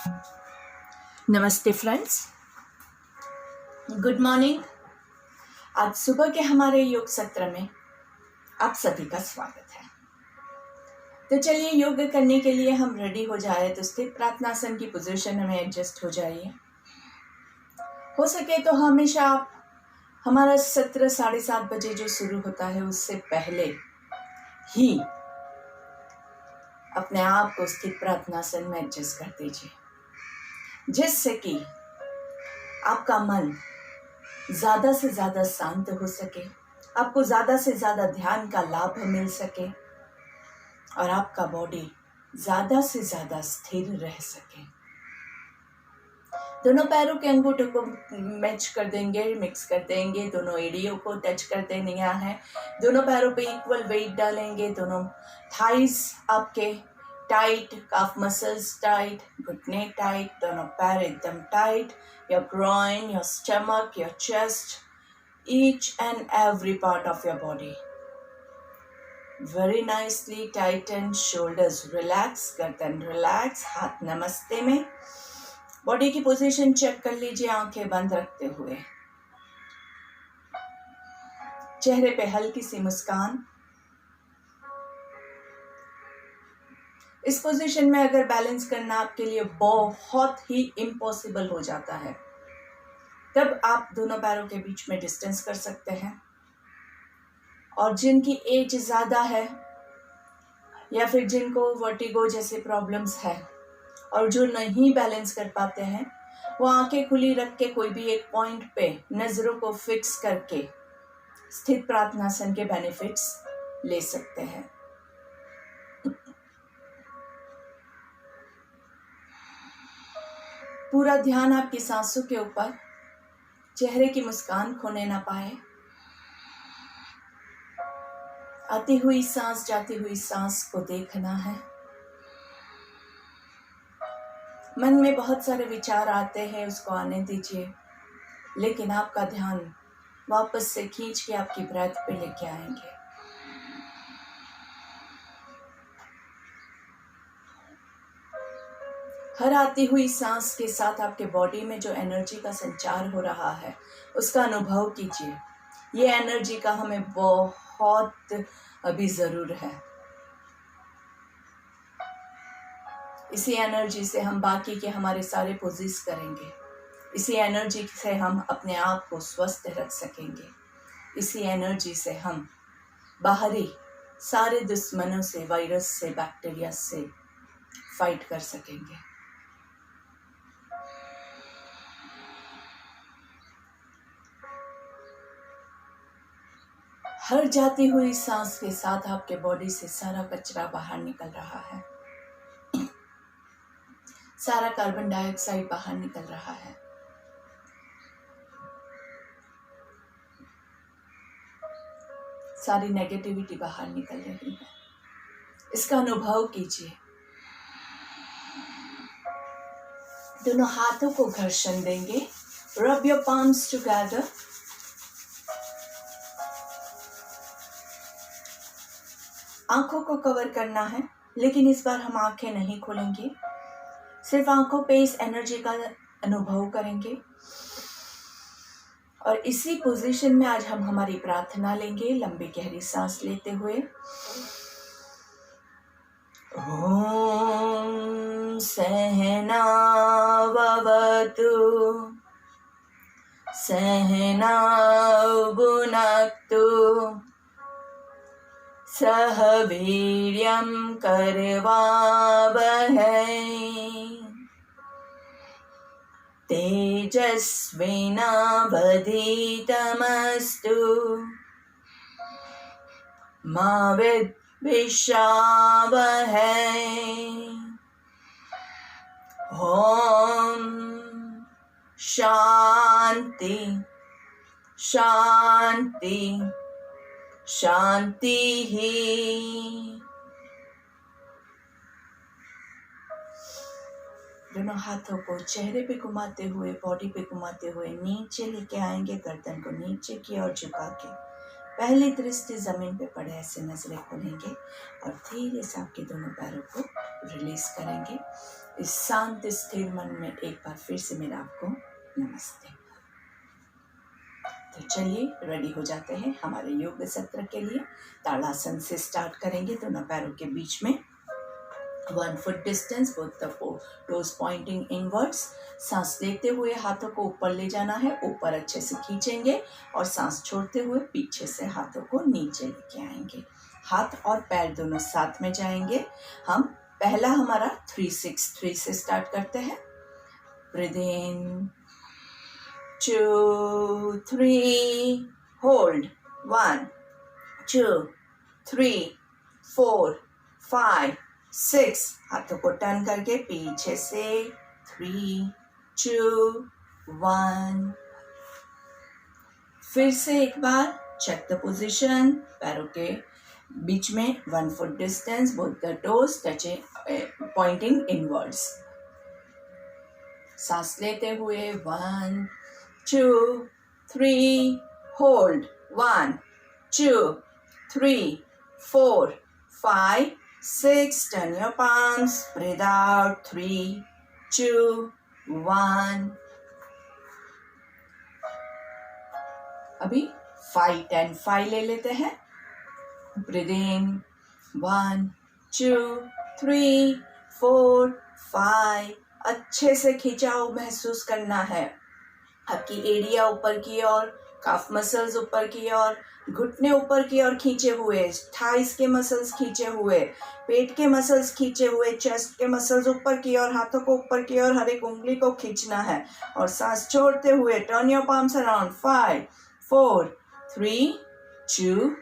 नमस्ते friends, good morning. आज सुबह के हमारे योग सत्र में आप सभी का स्वागत है। तो चलिए योग करने के लिए हम रेडी हो जाए। तो स्थित प्रार्थनासन की पोजीशन में एडजस्ट हो जाइए। हो सके तो हमेशा आप हमारा सत्र 7:30 बजे जो शुरू होता है उससे पहले ही अपने आप को स्थित प्रार्थनासन में एडजस्ट कर दीजिए, जिससे कि आपका मन ज़्यादा से ज़्यादा शांत हो सके, आपको ज़्यादा से ज़्यादा ध्यान का लाभ मिल सके और आपका बॉडी ज़्यादा से ज़्यादा स्थिर रह सके। दोनों पैरों के अंगूठों को मैच कर देंगे, मिक्स कर देंगे, दोनों एड़ियों को टच कर देना है। दोनों पैरों पे इक्वल वेट डालेंगे। दोनों थाइस आपके टाइट, काफ मसल्स टाइट, घुटने टाइट, दोनों पैर एकदम tight. Your groin, your stomach, your chest, each and every part of your body very nicely tighten. shoulders relax, गर्दन relax, हाथ नमस्ते में। बॉडी की पोजीशन चेक कर लीजिए, आंखें बंद रखते हुए। चेहरे पे हल्की सी मुस्कान। इस पोजीशन में अगर बैलेंस करना आपके लिए बहुत ही इम्पॉसिबल हो जाता है, तब आप दोनों पैरों के बीच में डिस्टेंस कर सकते हैं। और जिनकी एज ज़्यादा है या फिर जिनको वर्टिगो जैसे प्रॉब्लम्स है और जो नहीं बैलेंस कर पाते हैं, वो आंखें खुली रख के कोई भी एक पॉइंट पे नज़रों को फिक्स करके स्थित प्रार्थनासन के बेनिफिट्स ले सकते हैं। पूरा ध्यान आपकी सांसों के ऊपर, चेहरे की मुस्कान खोने ना पाए। आती हुई सांस, जाती हुई सांस को देखना है। मन में बहुत सारे विचार आते हैं, उसको आने दीजिए, लेकिन आपका ध्यान वापस से खींच के आपकी ब्रेथ पे लेके आएंगे। हर आती हुई सांस के साथ आपके बॉडी में जो एनर्जी का संचार हो रहा है उसका अनुभव कीजिए। ये एनर्जी का हमें बहुत अभी ज़रूर है। इसी एनर्जी से हम बाकी के हमारे सारे पोजिस करेंगे। इसी एनर्जी से हम अपने आप को स्वस्थ रख सकेंगे। इसी एनर्जी से हम बाहरी सारे दुश्मनों से, वायरस से, बैक्टीरिया से फाइट कर सकेंगे। हर जाती हुई सांस के साथ आपके बॉडी से सारा कचरा बाहर निकल रहा है, सारा कार्बन डाइऑक्साइड बाहर निकल रहा है। सारी नेगेटिविटी बाहर निकल रही है। इसका अनुभव कीजिए। दोनों हाथों को घर्षण देंगे। Rub your palms together. आंखों को कवर करना है, लेकिन इस बार हम आंखें नहीं खोलेंगे, सिर्फ आंखों पे इस एनर्जी का अनुभव करेंगे। और इसी पोजीशन में आज हम हमारी प्रार्थना लेंगे, लंबी गहरी सांस लेते हुए। ओम सहना भवतु सहना भुनक्तु सह वीर्यं करवावहै तेजस्विनावधीतमस्तु मा विद्विषावहै। ओम शांति शांति शांति ही। दोनों हाथों को चेहरे पे घुमाते हुए, बॉडी पे घुमाते हुए नीचे लेके आएंगे। गर्दन को नीचे की ओर झुका के पहली दृष्टि जमीन पे पड़े ऐसे नजरें खोलेंगे और धीरे से आपके दोनों पैरों को रिलीज करेंगे। इस शांत स्थिर मन में एक बार फिर से मेरा आपको नमस्ते। तो चलिए रेडी हो जाते हैं हमारे योग सत्र के लिए। ताड़ासन से स्टार्ट करेंगे। दोनों पैरों के बीच में 1 foot distance, both the toes pointing inwards. सांस लेते हुए हाथों को ऊपर ले जाना है, ऊपर अच्छे से खींचेंगे और सांस छोड़ते हुए पीछे से हाथों को नीचे लेके आएंगे। हाथ और पैर दोनों साथ में जाएंगे। हम पहला हमारा 3-6-3 से स्टार्ट करते हैं। ब्रीथ इन, 2, 3, होल्ड, 1, 2, 3, 4, 5, 6, हाथों को टर्न करके पीछे से 3, 2, 1। फिर से एक बार चेक द पोजीशन। पैरों के बीच में 1 foot distance, both the toes touching pointing inwards. सांस लेते हुए 1, 2, 3, hold, 1, 2, 3, 4, 5, 6, turn your palms, breathe out, 3, 2, 1। अभी 5, 10, 5 ले लेते हैं। Breathe in, 1, 2, 3, 4, 5। अच्छे से खिंचाव महसूस करना है। आपकी एड़ियाँ ऊपर की ओर, काफ मसल्स ऊपर की ओर, घुटने ऊपर की ओर खींचे हुए, थाइस के मसल्स खींचे हुए, पेट के मसल्स खींचे हुए, चेस्ट के मसल्स ऊपर की ओर, हाथों को ऊपर की ओर हर एक उंगली को खींचना है और सांस छोड़ते हुए टर्न योर पाम्स अराउंड। 5, 4, 3, 2,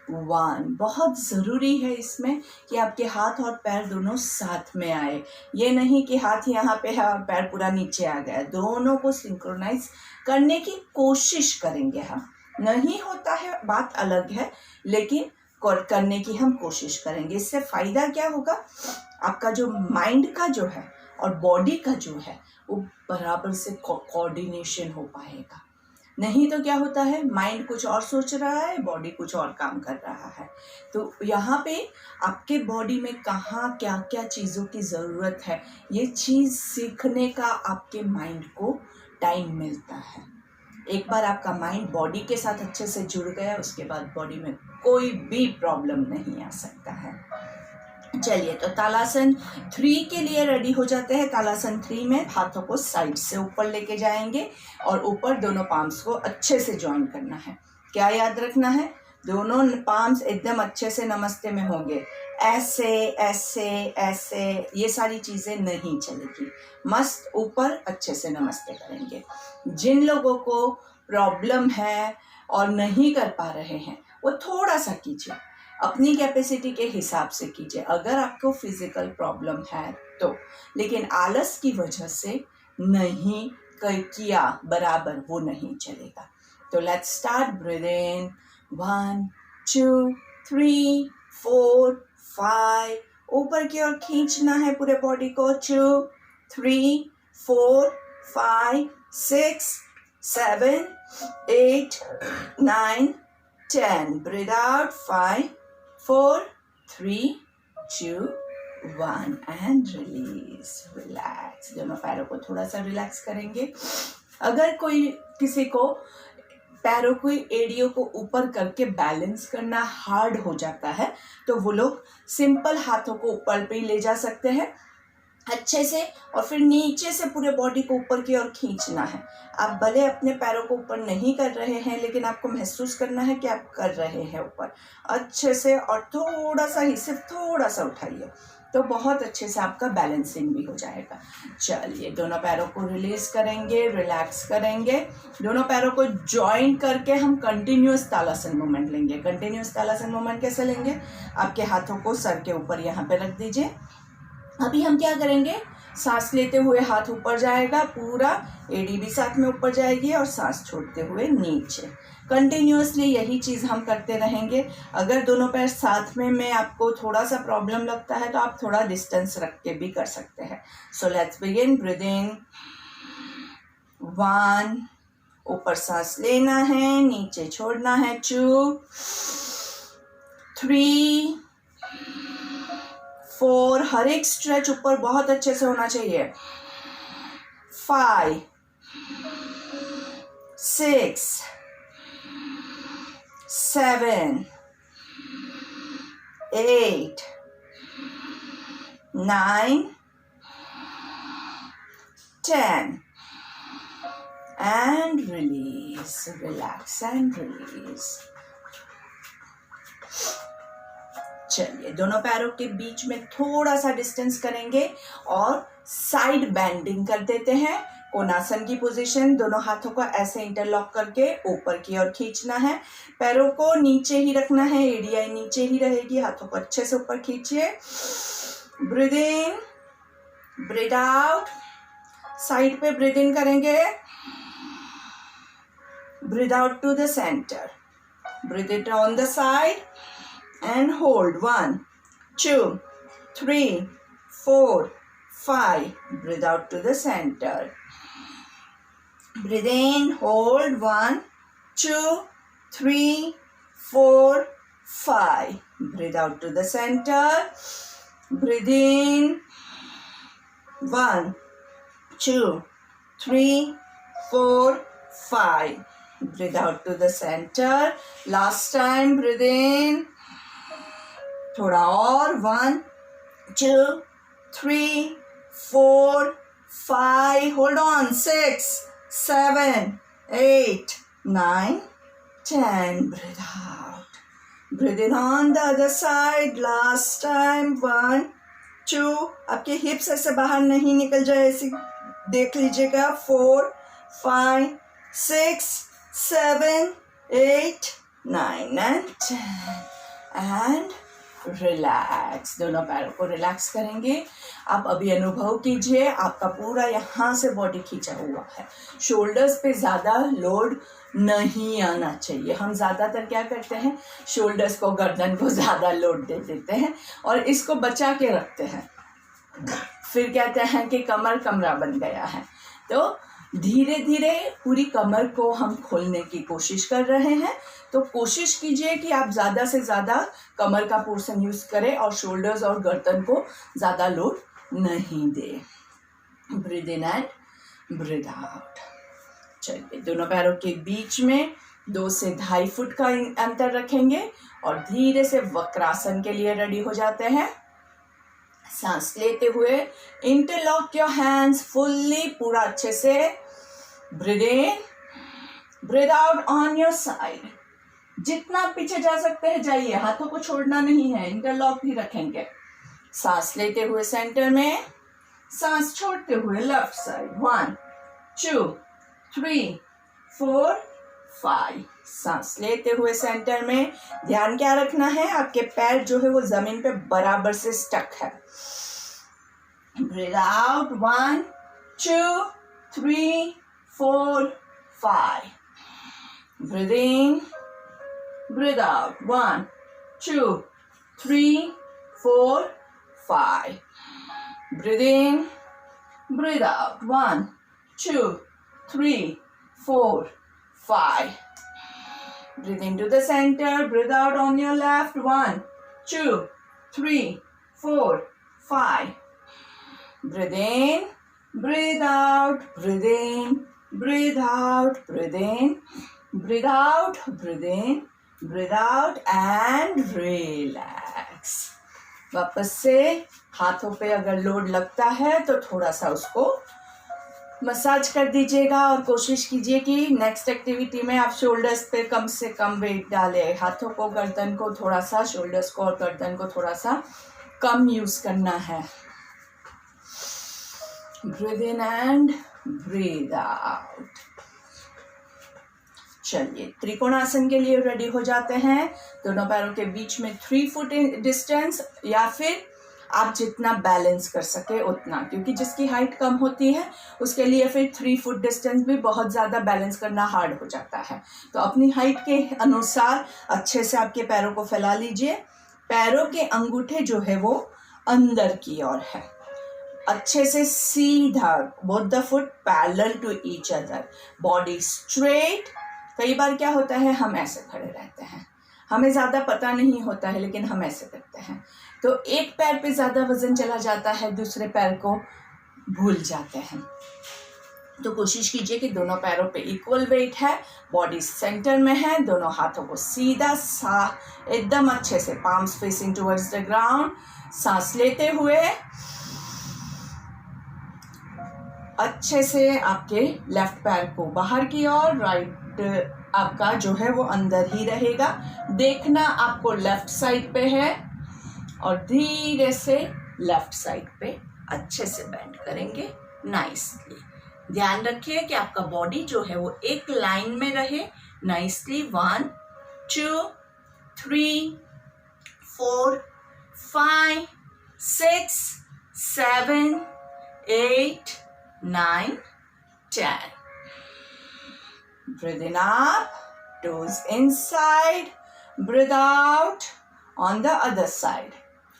1। बहुत ज़रूरी है इसमें कि आपके हाथ और पैर दोनों साथ में आए। ये नहीं कि हाथ यहाँ पे है और पैर पूरा नीचे आ गया। दोनों को सिंक्रोनाइज करने की कोशिश करेंगे हम। नहीं होता है बात अलग है, लेकिन करने की हम कोशिश करेंगे। इससे फ़ायदा क्या होगा, आपका जो माइंड का जो है और बॉडी का जो है वो बराबर से कोऑर्डिनेशन हो पाएगा। नहीं तो क्या होता है, माइंड कुछ और सोच रहा है, बॉडी कुछ और काम कर रहा है। तो यहाँ पे आपके बॉडी में कहाँ क्या क्या चीज़ों की ज़रूरत है, ये चीज़ सीखने का आपके माइंड को टाइम मिलता है। एक बार आपका माइंड बॉडी के साथ अच्छे से जुड़ गया, उसके बाद बॉडी में कोई भी प्रॉब्लम नहीं आ सकता है। चलिए, तो तालासन 3 के लिए रेडी हो जाते हैं। तालासन 3 में हाथों को साइड से ऊपर लेके जाएंगे और ऊपर दोनों पाम्स को अच्छे से ज्वाइन करना है। क्या याद रखना है, दोनों पाम्स एकदम अच्छे से नमस्ते में होंगे। ऐसे ऐसे ऐसे ये सारी चीज़ें नहीं चलेगी। मस्त ऊपर अच्छे से नमस्ते करेंगे। जिन लोगों को प्रॉब्लम है और नहीं कर पा रहे हैं वो थोड़ा सा कीजिए, अपनी कैपेसिटी के हिसाब से कीजिए अगर आपको फिजिकल प्रॉब्लम है तो। लेकिन आलस की वजह से नहीं किया बराबर वो नहीं चलेगा। तो लेट्स स्टार्ट। Breathe in, 1, 2, 3, 4, 5। ऊपर की ओर खींचना है पूरे बॉडी को। 2, 3, 4, 5, 6, 7, 8, 9, 10. Breathe out. 5, 4, 3, 2, 1 and release. Relax. दोनों पैरों को थोड़ा सा रिलैक्स करेंगे। अगर कोई किसी को पैरों को एड़ियों को ऊपर करके बैलेंस करना हार्ड हो जाता है तो वो लोग सिंपल हाथों को ऊपर पे ले जा सकते हैं अच्छे से, और फिर नीचे से पूरे बॉडी को ऊपर की ओर खींचना है। आप भले अपने पैरों को ऊपर नहीं कर रहे हैं, लेकिन आपको महसूस करना है कि आप कर रहे हैं ऊपर अच्छे से, और थोड़ा सा ही, सिर्फ थोड़ा सा उठाइए तो बहुत अच्छे से आपका बैलेंसिंग भी हो जाएगा। चलिए, दोनों पैरों को रिलीज करेंगे, रिलैक्स करेंगे। दोनों पैरों को जॉइन करके हम कंटिन्यूअस तालासन मूवमेंट लेंगे। कंटिन्यूअस तालासन मूवमेंट कैसे लेंगे, आपके हाथों को सर के ऊपर यहाँ पे रख दीजिए। अभी हम क्या करेंगे, सांस लेते हुए हाथ ऊपर जाएगा, पूरा एड़ी भी साथ में ऊपर जाएगी, और सांस छोड़ते हुए नीचे। कंटिन्यूअसली यही चीज़ हम करते रहेंगे। अगर दोनों पैर साथ में आपको थोड़ा सा प्रॉब्लम लगता है तो आप थोड़ा डिस्टेंस रख के भी कर सकते हैं। So let's begin. ब्रीदिंग 1, ऊपर सांस लेना है, नीचे छोड़ना है। 2, 3, 4, हर एक स्ट्रेच ऊपर बहुत अच्छे से होना चाहिए। 5, 6, 7, 8, 9, 10 and release. Relax and release. चलिए दोनों पैरों के बीच में थोड़ा सा डिस्टेंस करेंगे और साइड बेंडिंग कर देते हैं। कोणासन की पोजीशन, दोनों हाथों को ऐसे इंटरलॉक करके ऊपर की ओर खींचना है। पैरों को नीचे ही रखना है, एडीआई नीचे ही रहेगी। हाथों को अच्छे से ऊपर खींचिए। Breathe in, breathe out. Side पे ब्रीद इन करेंगे, breathe out to the centre. Breathe it on the side and hold. 1, 2, 3, 4, 5. Breathe out to the center. Breathe in, hold. 1, 2, 3, 4, 5. Breathe out to the center. Breathe in. 1, 2, 3, 4, 5. Breathe out to the center. Last time, breathe in. थोड़ा और। 1, 2, 3, 4, 5. Hold on. 6, 7, 8, 9, 10. Breathe out. Breathe in on the other side. Last time. 1, 2. आपके हिप्स ऐसे बाहर नहीं निकल जाए, ऐसे देख लीजिएगा। 4, 5, 6, 7, 8, 9 and 10. And relax. दोनों पैरों को रिलैक्स करेंगे। आप अभी अनुभव कीजिए आपका पूरा यहाँ से बॉडी खींचा हुआ है। शोल्डर्स पे ज़्यादा लोड नहीं आना चाहिए। हम ज़्यादातर क्या करते हैं, शोल्डर्स को, गर्दन को ज़्यादा लोड दे देते हैं और इसको बचा के रखते हैं। फिर कहते हैं कि कमर कमरा बन गया है। तो धीरे धीरे पूरी कमर को हम खोलने की कोशिश कर रहे हैं। तो कोशिश कीजिए कि आप ज़्यादा से ज़्यादा कमर का पोर्शन यूज़ करें और शोल्डर्स और गर्दन को ज़्यादा लोड नहीं दें। Breathe in and breathe out. चलिए दोनों पैरों के बीच में 2 से 2.5 फुट का अंतर रखेंगे और धीरे से वक्रासन के लिए रेडी हो जाते हैं। सांस लेते हुए इंटरलॉक योर हैंड्स फुल्ली, पूरा अच्छे से। Breathe in, breathe out on your side. जितना पीछे जा सकते हैं जाइए, हाथों को छोड़ना नहीं है, इंटरलॉक ही रखेंगे। सांस लेते हुए सेंटर में, सांस छोड़ते हुए लेफ्ट साइड। 1, 2, 3, 4, 5। सांस लेते हुए सेंटर में ध्यान क्या रखना है, आपके पैर जो है वो जमीन पे बराबर से स्टक है। Breathe out. 1, 2, 3, 4, 5। Breathe in, breathe out. 1, 2, 3, 4, 5। Breathe in, breathe out. 1, 2, 3, 4, 5. Breathe into the center, breathe out on your left. 1, 2, 3, 4, 5. Breathe in, breathe out, breathe in, breathe out, breathe in, breathe out, breathe in, breathe out and relax. वापस से हाथों पे अगर load लगता है तो थोड़ा सा उसको मसाज कर दीजिएगा और कोशिश कीजिए कि नेक्स्ट एक्टिविटी में आप शोल्डर्स पे कम से कम वेट डालें। हाथों को, गर्दन को थोड़ा सा, शोल्डर्स को और गर्दन को थोड़ा सा कम यूज करना है। Breathe in and breathe out. चलिए त्रिकोणासन के लिए रेडी हो जाते हैं। दोनों पैरों के बीच में 3 फुट डिस्टेंस या फिर आप जितना बैलेंस कर सके उतना, क्योंकि जिसकी हाइट कम होती है उसके लिए फिर 3 फुट डिस्टेंस भी बहुत ज़्यादा बैलेंस करना हार्ड हो जाता है। तो अपनी हाइट के अनुसार अच्छे से आपके पैरों को फैला लीजिए। पैरों के अंगूठे जो है वो अंदर की ओर है, अच्छे से सीधा, both the foot parallel to each other, body straight. कई बार क्या होता है, हम ऐसे खड़े रहते हैं, हमें ज़्यादा पता नहीं होता है लेकिन हम ऐसे करते हैं, तो एक पैर पे ज़्यादा वजन चला जाता है, दूसरे पैर को भूल जाते हैं। तो कोशिश कीजिए कि दोनों पैरों पे इक्वल वेट है, बॉडी सेंटर में है, दोनों हाथों को सीधा एकदम अच्छे से palms facing towards the ground. सांस लेते हुए अच्छे से आपके लेफ्ट पैर को बाहर की ओर, राइट आपका जो है वो अंदर ही रहेगा। देखना आपको लेफ्ट साइड पे है और धीरे से लेफ्ट साइड पे अच्छे से बेंड करेंगे नाइसली। ध्यान रखिए कि आपका बॉडी जो है वो एक लाइन में रहे nicely. 1 2 3 4 5 6 7 8 9 10. Breathe in up, toes inside, breathe out on the other side.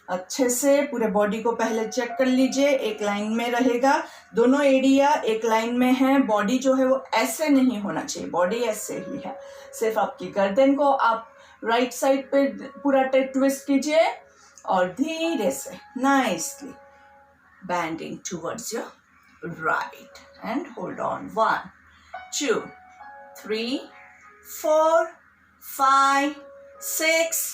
अच्छे से पूरे बॉडी को पहले चेक कर लीजिए, एक लाइन में रहेगा, दोनों एरिया एक लाइन में है। बॉडी जो है वो ऐसे नहीं होना चाहिए, बॉडी ऐसे ही है। सिर्फ आपकी गर्दन को आप राइट साइड पे पूरा ट्विस्ट कीजिए और धीरे से nicely bending towards your right and hold on. 1 2 3 4 5 6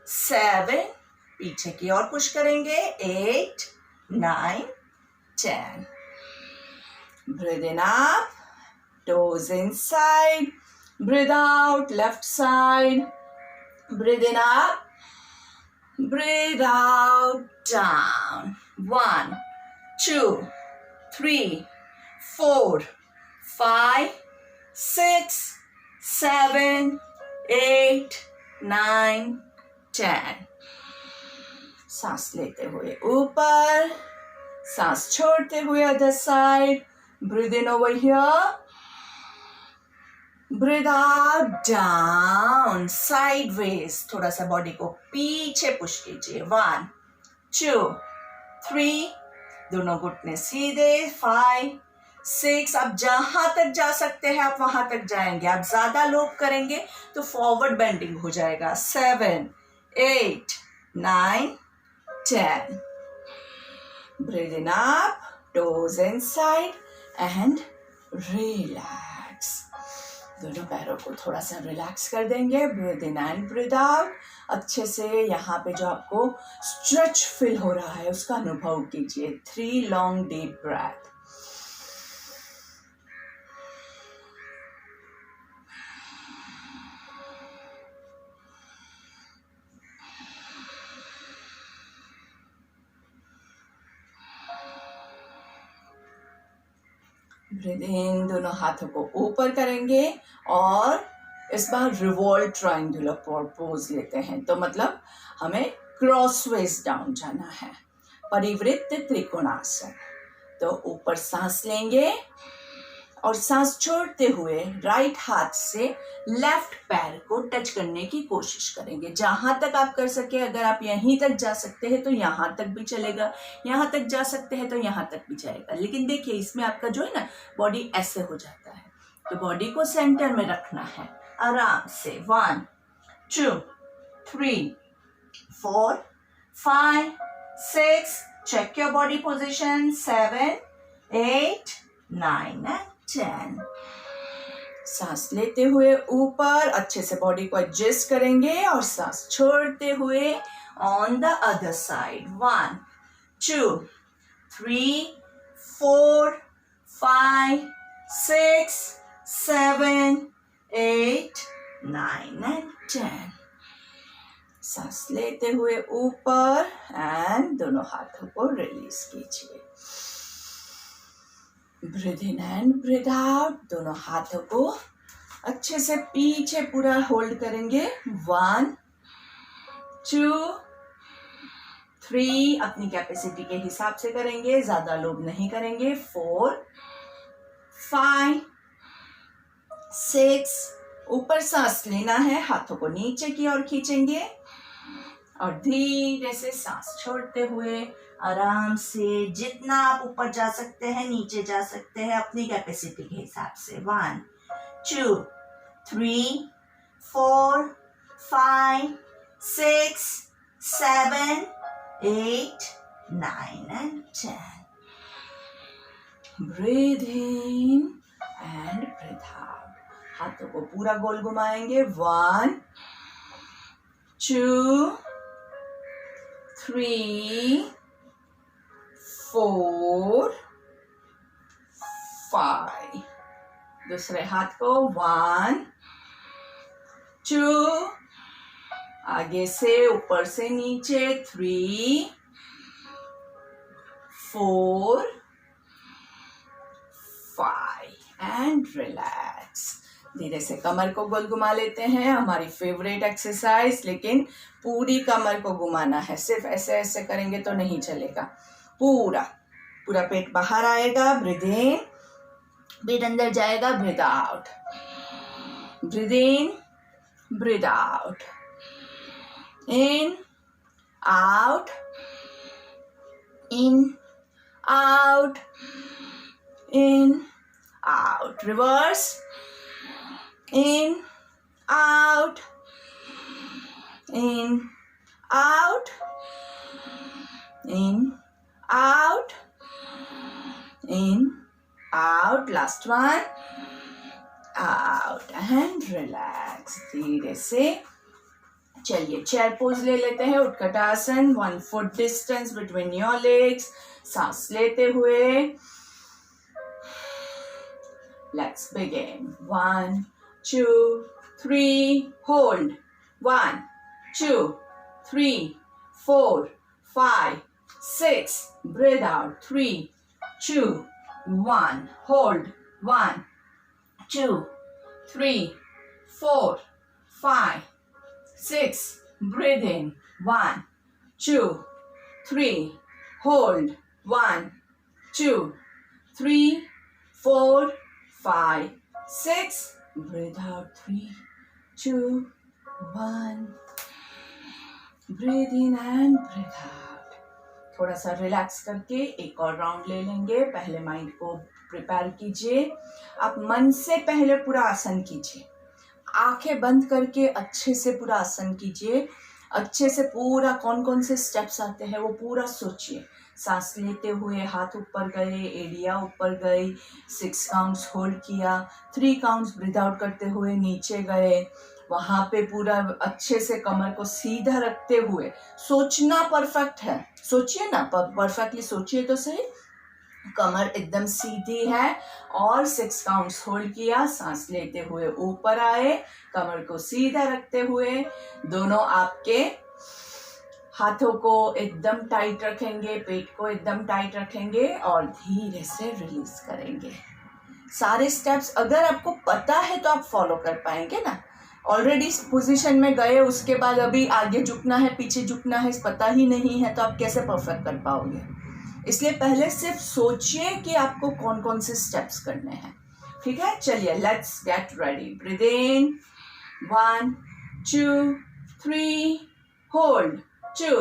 7, पीछे की ओर पुश करेंगे, 8 9 10. Breathe in up, toes inside, breathe out, left side, breathe in up, breathe out, down. 1 2 3 4 5 6 7 8 9 10. सांस लेते हुए ऊपर, सांस छोड़ते हुए other side. Breathe in over here, breathe out down sideways. थोड़ा सा बॉडी को पीछे पुश कीजिए। 1 2 3, दोनों घुटने सीधे। 5 6, आप जहां तक जा सकते हैं आप वहां तक जाएंगे। आप ज्यादा लोग करेंगे तो फॉरवर्ड बेंडिंग हो जाएगा। 7 8 9 10. Breathe in up, toes inside and relax. दोनों पैरों को थोड़ा सा रिलैक्स कर देंगे। Breathe in and breathe out. अच्छे से यहाँ पे जो आपको स्ट्रेच फील हो रहा है उसका अनुभव कीजिए। 3 long deep breath. Breathe in, दोनों हाथों को ऊपर करेंगे और इस बार रिवॉल्व ट्रायंगुलर पोज लेते हैं। तो मतलब हमें क्रॉसवेज डाउन जाना है, परिवृत्त त्रिकोणासन। तो ऊपर सांस लेंगे और सांस छोड़ते हुए राइट हाथ से लेफ्ट पैर को टच करने की कोशिश करेंगे। जहां तक आप कर सके, अगर आप यहीं तक जा सकते हैं तो यहां तक भी चलेगा, यहां तक जा सकते हैं तो यहां तक भी जाएगा। लेकिन देखिए इसमें आपका जो है ना बॉडी ऐसे हो जाता है, तो बॉडी को सेंटर में रखना है आराम से। 1 2 3 4 5 6, check your body position, 7 8 9 and 10. सांस लेते हुए ऊपर अच्छे से बॉडी को एडजस्ट करेंगे और सांस छोड़ते हुए on the other side. 1 2 3 4 5 6 7 8 9 and 10. सांस लेते हुए ऊपर एंड दोनों हाथों को रिलीज कीजिए। Breathe in and breathe out, दोनों हाथों को अच्छे से पीछे पूरा होल्ड करेंगे। 1 2 3, अपनी कैपेसिटी के हिसाब से करेंगे, ज्यादा लोग नहीं करेंगे। 4 5 6, ऊपर सांस लेना है, हाथों को नीचे की ओर खींचेंगे और धीरे से सांस छोड़ते हुए आराम से जितना आप ऊपर जा सकते हैं नीचे जा सकते हैं अपनी कैपेसिटी के हिसाब से। 1 2 3 4 5 6 7 8, 9 and 10. Breathe in and breathe out. हाथों को पूरा गोल घुमाएंगे. 1, 2, 3, 4, 5. दूसरे हाथ को 1, 2, आगे से ऊपर से नीचे 3, 4, 5 एंड रिलैक्स. धीरे से कमर को गोल घुमा लेते हैं. हमारी फेवरेट एक्सरसाइज, लेकिन पूरी कमर को घुमाना है. सिर्फ ऐसे ऐसे करेंगे तो नहीं चलेगा. पूरा पूरा पेट बाहर आएगा. ब्रीथ इन, पेट अंदर जाएगा. Breathe out, breathe in, breathe out. In, out, in, out, in, out. Reverse. In, out, in, out, in, out, in, out. Last one. Out and relax. धीरे से चलिए चेयर पोज ले लेते हैं. Utkatasana. 1 foot distance between your legs. सांस लेते हुए let's begin. 1, 2, 3 hold. 1, 2, 3, 4, 5, 6 breathe out. 3, 2, 1 hold. 1, 2, 3, 4, 5, 6 breathe in. 1, 2, 3 hold. 1, 2, 3, 4, 5, 6 breathe out. 3, 2, 1 breathe in and breathe out. थोड़ा सा रिलैक्स करके एक और राउंड ले लेंगे. पहले माइंड को प्रिपेयर कीजिए. आप मन से पहले पूरा आसन कीजिए. आंखें बंद करके अच्छे से पूरा आसन कीजिए. अच्छे से पूरा कौन कौन से स्टेप्स आते हैं वो पूरा सोचिए. सांस लेते हुए हाथ ऊपर गए, एड़ियाँ ऊपर गई, 6 काउंट्स होल्ड किया, 3 काउंट्स ब्रीथ आउट करते हुए नीचे गए. वहाँ पे पूरा अच्छे से कमर को सीधा रखते हुए सोचना परफेक्ट है. सोचिए ना, परफेक्टली सोचिए तो सही. कमर एकदम सीधी है और 6 काउंट्स होल्ड किया. सांस लेते हुए ऊपर आए, कमर को सीधा रखते हुए दोनों आपके हाथों को एकदम टाइट रखेंगे, पेट को एकदम टाइट रखेंगे और धीरे से रिलीज करेंगे. सारे स्टेप्स अगर आपको पता है तो आप फॉलो कर पाएंगे ना. ऑलरेडी पोजीशन में गए, उसके बाद अभी आगे झुकना है पीछे झुकना है पता ही नहीं है, तो आप कैसे परफेक्ट कर पाओगे. इसलिए पहले सिर्फ सोचिए कि आपको कौन कौन से स्टेप्स करने हैं. ठीक है, चलिए let's get ready. Breathe in. 1, 2, 3 hold. 2,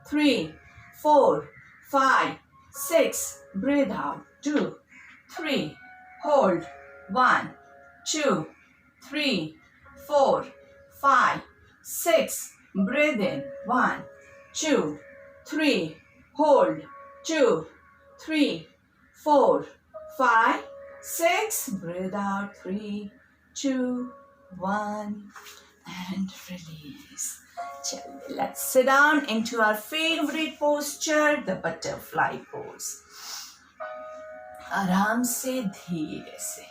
3, 4, 5, 6 breathe out. 2, 3 hold. 1, 2, 3, 4, 5, 6 breathe in. 1, 2, 3 hold. 2, 3, 4, 5, 6 breathe out. 3, 2, 1 and release. Let's sit down into our favorite posture, the butterfly pose. आराम से धीरे से.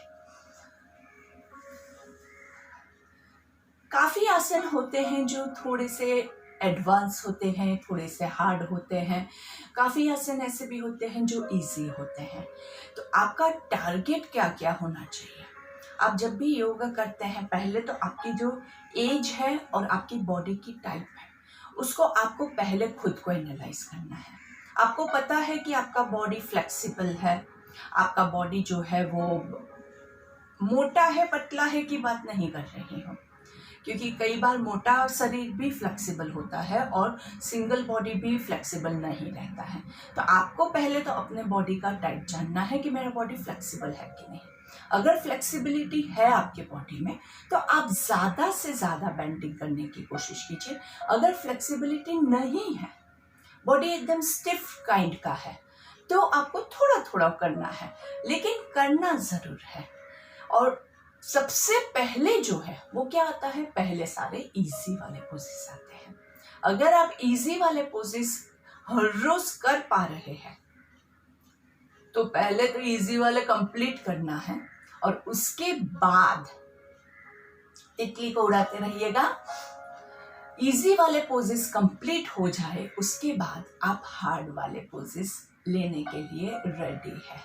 काफी आसन होते हैं जो थोड़े से एडवांस होते हैं, थोड़े से हार्ड होते हैं. काफ़ी आसन ऐसे भी होते हैं जो इजी होते हैं. तो आपका टारगेट क्या क्या होना चाहिए? आप जब भी योगा करते हैं, पहले तो आपकी जो एज है और आपकी बॉडी की टाइप है उसको आपको पहले खुद को एनालाइज करना है. आपको पता है कि आपका बॉडी फ्लेक्सिबल है, आपका बॉडी जो है वो मोटा है पतला है की बात नहीं कर रही हूँ, क्योंकि कई बार मोटा शरीर भी फ्लेक्सिबल होता है और सिंगल बॉडी भी फ्लेक्सिबल नहीं रहता है. तो आपको पहले तो अपने बॉडी का टाइप जानना है कि मेरा बॉडी फ्लेक्सिबल है कि नहीं. अगर फ्लेक्सिबिलिटी है आपके बॉडी में तो आप ज़्यादा से ज़्यादा बेंडिंग करने की कोशिश कीजिए. अगर फ्लेक्सिबिलिटी नहीं है बॉडी एकदम स्टिफ काइंड का है, तो आपको थोड़ा थोड़ा करना है, लेकिन करना ज़रूर है। और सबसे पहले जो है वो क्या आता है, पहले सारे इजी वाले पोजेस आते हैं। अगर आप इजी वाले पोजेस हर रोज कर पा रहे हैं तो पहले तो इजी वाले कंप्लीट करना है, और उसके बाद तितली को उड़ाते रहिएगा। इजी वाले पोजेस कंप्लीट हो जाए उसके बाद आप हार्ड वाले पोजेस लेने के लिए रेडी है।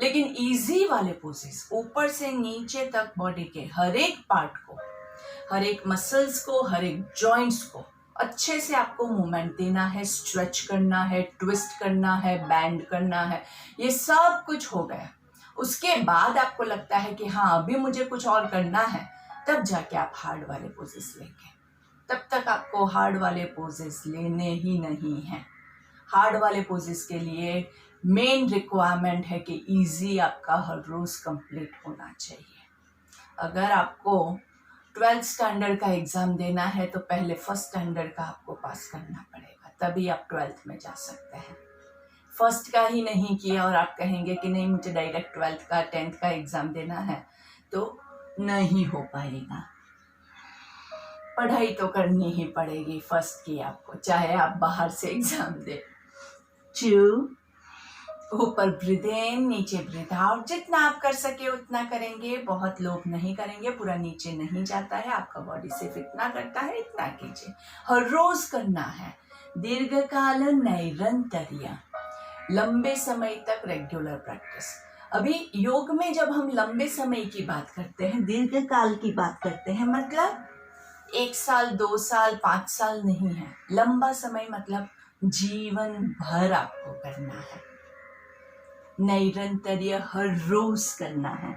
लेकिन इजी वाले पोजेस ऊपर से नीचे तक बॉडी के हर एक पार्ट को, हर एक मसल्स को, हर एक जॉइंट्स को अच्छे से आपको मूवमेंट देना है, स्ट्रेच करना है, ट्विस्ट करना है, बैंड करना है। ये सब कुछ हो गया, उसके बाद आपको लगता है कि हाँ अभी मुझे कुछ और करना है, तब जाके आप हार्ड वाले पोजेस लेंगे। तब तक आपको हार्ड वाले पोजेस लेने ही नहीं हैं। हार्ड वाले पोजेस के लिए मेन रिक्वायरमेंट है कि इजी आपका हर रोज कंप्लीट होना चाहिए। अगर आपको 12th स्टैंडर्ड का एग्जाम देना है तो पहले फर्स्ट स्टैंडर्ड का आपको पास करना पड़ेगा, तभी आप 12th में जा सकते हैं। फर्स्ट का ही नहीं किया और आप कहेंगे कि नहीं मुझे डायरेक्ट 12th का 10th का एग्जाम देना है, तो नहीं हो पाएगा। पढ़ाई तो करनी ही पड़ेगी फर्स्ट की आपको, चाहे आप बाहर से एग्जाम दे। ऊपर ब्रीथ इन, नीचे ब्रीथ आउट। जितना आप कर सके उतना करेंगे, बहुत लोग नहीं करेंगे, पूरा नीचे नहीं जाता है, आपका बॉडी सिर्फ इतना करता है, इतना कीजिए। हर रोज करना है। दीर्घकाल नैरंतर्य, लंबे समय तक रेगुलर प्रैक्टिस। अभी योग में जब हम लंबे समय की बात करते हैं, दीर्घकाल की बात करते हैं, मतलब 1 साल 2 साल 5 साल नहीं है। लंबा समय मतलब जीवन भर आपको करना है। नैरंतर्य हर रोज करना है।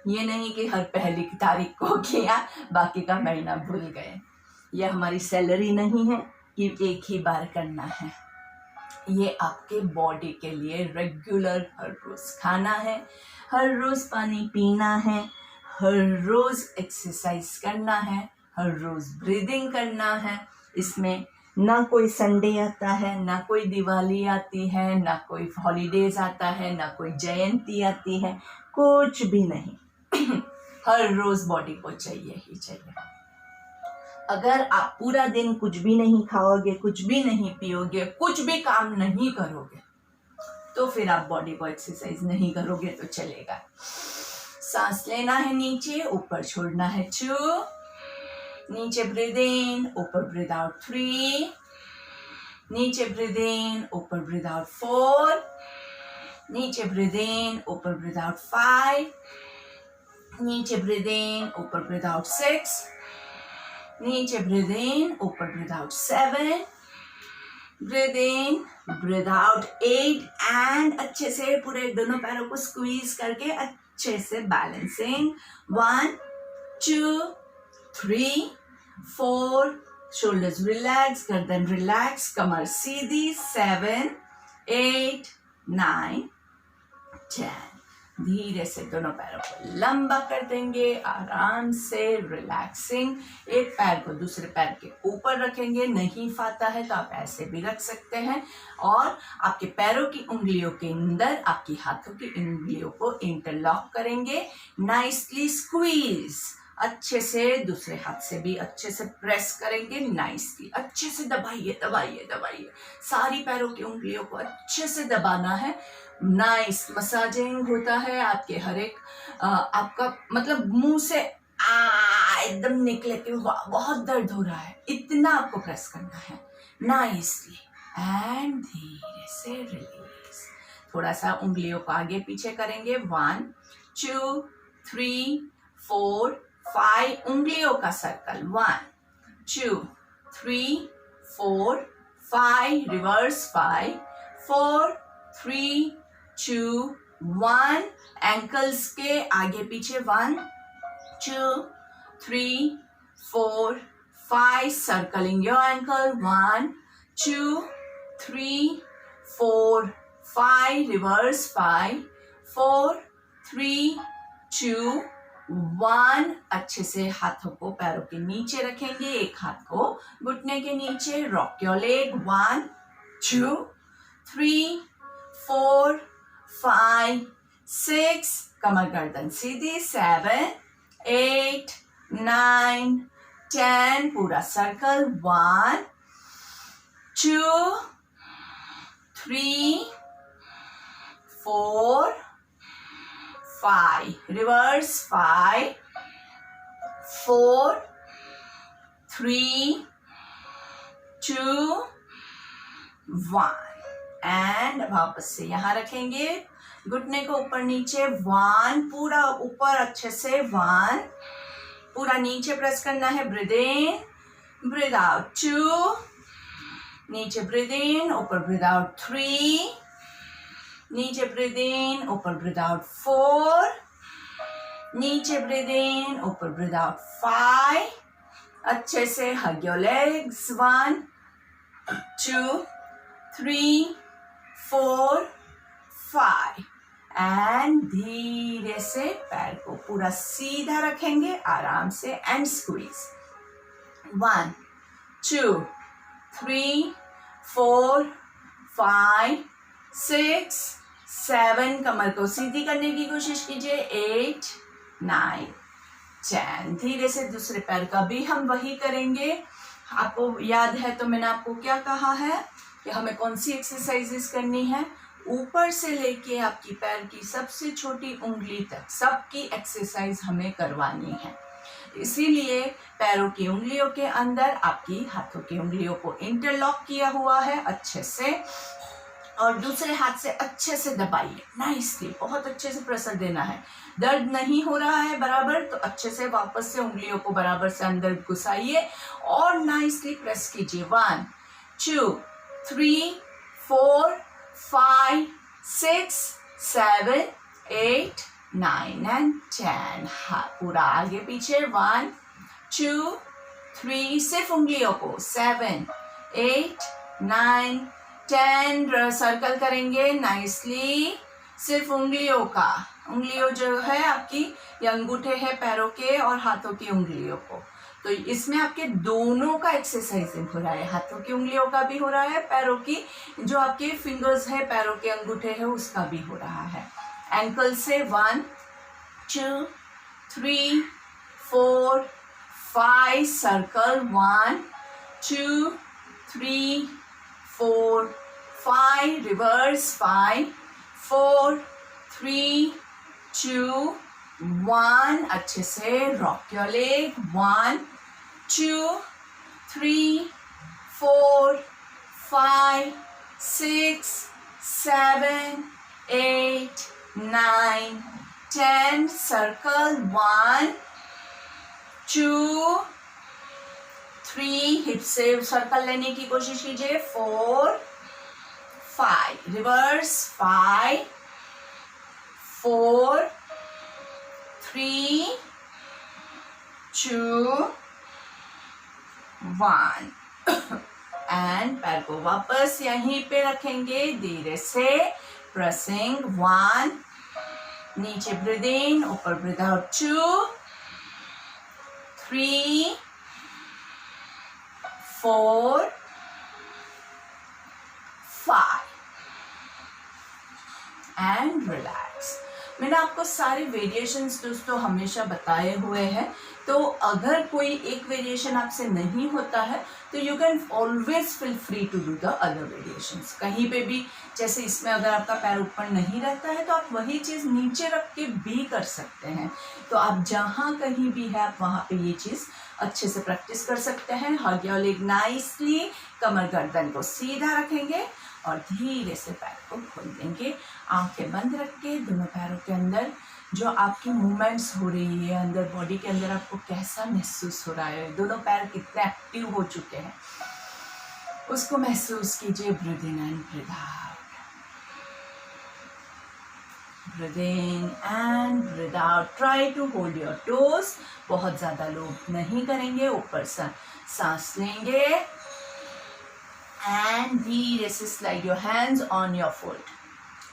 ये नहीं कि हर पहली तारीख को किया बाकी का महीना भूल गए। यह हमारी सैलरी नहीं है कि एक ही बार करना है। ये आपके बॉडी के लिए रेगुलर हर रोज खाना है, हर रोज पानी पीना है, हर रोज एक्सरसाइज करना है, हर रोज ब्रीदिंग करना है। इसमें ना कोई संडे आता है, ना कोई दिवाली आती है, ना कोई हॉलीडेज आता है, ना कोई जयंती आती है, कुछ भी नहीं। हर रोज बॉडी को चाहिए ही चाहिए। अगर आप पूरा दिन कुछ भी नहीं खाओगे, कुछ भी नहीं पियोगे, कुछ भी काम नहीं करोगे, तो फिर आप बॉडी को एक्सरसाइज नहीं करोगे तो चलेगा। सांस लेना है, नीचे ऊपर छोड़ना है 2, नीचे ब्रीद इन, ऊपर ब्रीद आउट 3, नीचे ब्रीद इन, ऊपर ब्रीद आउट 4, नीचे ब्रीद इन, ऊपर ब्रीद आउट 5, नीचे ब्रीद इन, ऊपर ब्रीद आउट 6, नीचे ब्रीद इन, ऊपर breathe out 7, breathe in, breathe out 8, and अच्छे से पूरे दोनों पैरों को स्क्वीज करके अच्छे से बैलेंसिंग। 1 2 3 4, shoulders relax, गर्दन relax, कमर सीधी। 7 8 9 10। धीरे से दोनों पैरों को लंबा कर देंगे, आराम से रिलैक्सिंग। एक पैर को दूसरे पैर के ऊपर रखेंगे, नहीं फाता है तो आप ऐसे भी रख सकते हैं, और आपके पैरों की उंगलियों के अंदर आपकी हाथों की उंगलियों को इंटरलॉक करेंगे। नाइसली स्क्वीज, अच्छे से दूसरे हाथ से भी अच्छे से प्रेस करेंगे, नाइसली अच्छे से दबाइए दबाइए दबाइए। सारी पैरों की उंगलियों को अच्छे से दबाना है। नाइस मसाजिंग होता है आपके हर एक आपका मतलब मुंह से एकदम निकले कि बहुत दर्द हो रहा है, इतना आपको प्रेस करना है नाइसली, एंड धीरे से रिलीज। थोड़ा सा उंगलियों को आगे पीछे करेंगे। 1 2 3 4 5, उंगलियों का सर्कल। 1 2 3 4 5, रिवर्स 5 4 3 2 1, एंकल्स के आगे पीछे 1 2 3 4 5, सर्कलिंग योर एंकल। 1 2 3 4 5, रिवर्स 5 4 3 2 1, अच्छे से हाथों को पैरों के नीचे रखेंगे, एक हाथ को घुटने के नीचे। Rock your leg. 1 2, 3, 4, 5, 6, कमर गर्दन सीधी, 7, 8, 9, 10, पूरा सर्कल, 1, 2, 3, 4, 5, reverse, 5, 4, 3, 2, 1 एंड वापस से यहाँ रखेंगे, घुटने को ऊपर नीचे, 1, पूरा ऊपर अच्छे से, 1, पूरा नीचे प्रेस करना है, ब्रीद इन, ब्रीद आउट, 2, नीचे ब्रीद इन, ऊपर ब्रीद आउट, 3, नीचे ब्रीद इन, ऊपर ब्रीद आउट, 4, नीचे ब्रीद इन, ऊपर ब्रीद आउट, 5, अच्छे से हग योर लेग्स, 1, 2, 3, 4, 5 एंड धीरे से पैर को पूरा सीधा रखेंगे आराम से एंड स्क्वीज, 1, 2, 3, 4, 5, 6, 7, कमर को सीधी करने की कोशिश कीजिए, 8, 9, 10, धीरे से दूसरे पैर का भी हम वही करेंगे। आपको याद है तो मैंने आपको क्या कहा है कि हमें कौन सी एक्सरसाइजेस करनी है, ऊपर से लेके आपकी पैर की सबसे छोटी उंगली तक सबकी एक्सरसाइज हमें करवानी है। इसीलिए पैरों की उंगलियों के अंदर आपकी हाथों की उंगलियों को इंटरलॉक किया हुआ है अच्छे से, और दूसरे हाथ से अच्छे से दबाइए नाइसली, बहुत अच्छे से प्रेशर देना है। दर्द नहीं हो रहा है बराबर तो अच्छे से वापस से उंगलियों को बराबर से अंदर घुसाइए और नाइसली प्रेस कीजिए, 1, 2, 3, 4, 5, 6, 7, 8, 9 एंड 10, हाँ पूरा आगे पीछे, 1, 2, 3, सिर्फ उंगलियों को, 7, 8, 9, 10 सर्कल करेंगे नाइसली, सिर्फ उंगलियों का, उंगलियों जो है आपकी ये अंगूठे है पैरों के और हाथों की उंगलियों को, तो इसमें आपके दोनों का एक्सरसाइजिंग हो रहा है, हाथों की उंगलियों का भी हो रहा है, पैरों की जो आपके फिंगर्स है पैरों के अंगूठे है उसका भी हो रहा है। एंकल से 1, 2, 3, 4, 5 सर्कल, 1, 2, 3, 4, 5 रिवर्स, 5, 4, 3, 2, 1 अच्छे से rock your leg, 1, 2, 3, 4, 5, 6, 7, 8, 9, 10 circle, 1, 2, 3 hip से सर्कल लेने की कोशिश कीजिए, 4, 5 रिवर्स, 5, 4, 3, 2, 1 एंड पैर को वापस यहीं पे रखेंगे, धीरे से प्रेसिंग, 1, नीचे ब्रीद इन, ऊपर ब्रीद आउट, 2, 3, 4, 5 एंड रिलैक्स। मैंने आपको सारे वेरिएशंस दोस्तों हमेशा बताए हुए हैं, तो अगर कोई एक वेरिएशन आपसे नहीं होता है तो you can always feel free to do the other variations. कहीं पे भी, जैसे इसमें अगर आपका पैर ऊपर नहीं रहता है तो आप वही चीज़ नीचे रख के भी कर सकते हैं। तो आप जहाँ कहीं भी है आप वहाँ पे ये चीज़ अच्छे से प्रैक्टिस कर सकते हैं। हग योर लेग नाइसली, कमर गर्दन को सीधा रखेंगे और धीरे से पैर को खोल देंगे, आंखें बंद रख के। दोनों पैरों के अंदर जो आपकी मूवमेंट्स हो रही है अंदर बॉडी के अंदर, आपको कैसा महसूस हो रहा है, दोनों पैर कितने एक्टिव हो चुके हैं उसको महसूस कीजिए। Breathe in and breathe out, breathe in and breathe out. Try to hold your toes, बहुत ज़्यादा लोग नहीं करेंगे, ऊपर से सांस लेंगे एंड धीरे से slide your hands on your foot.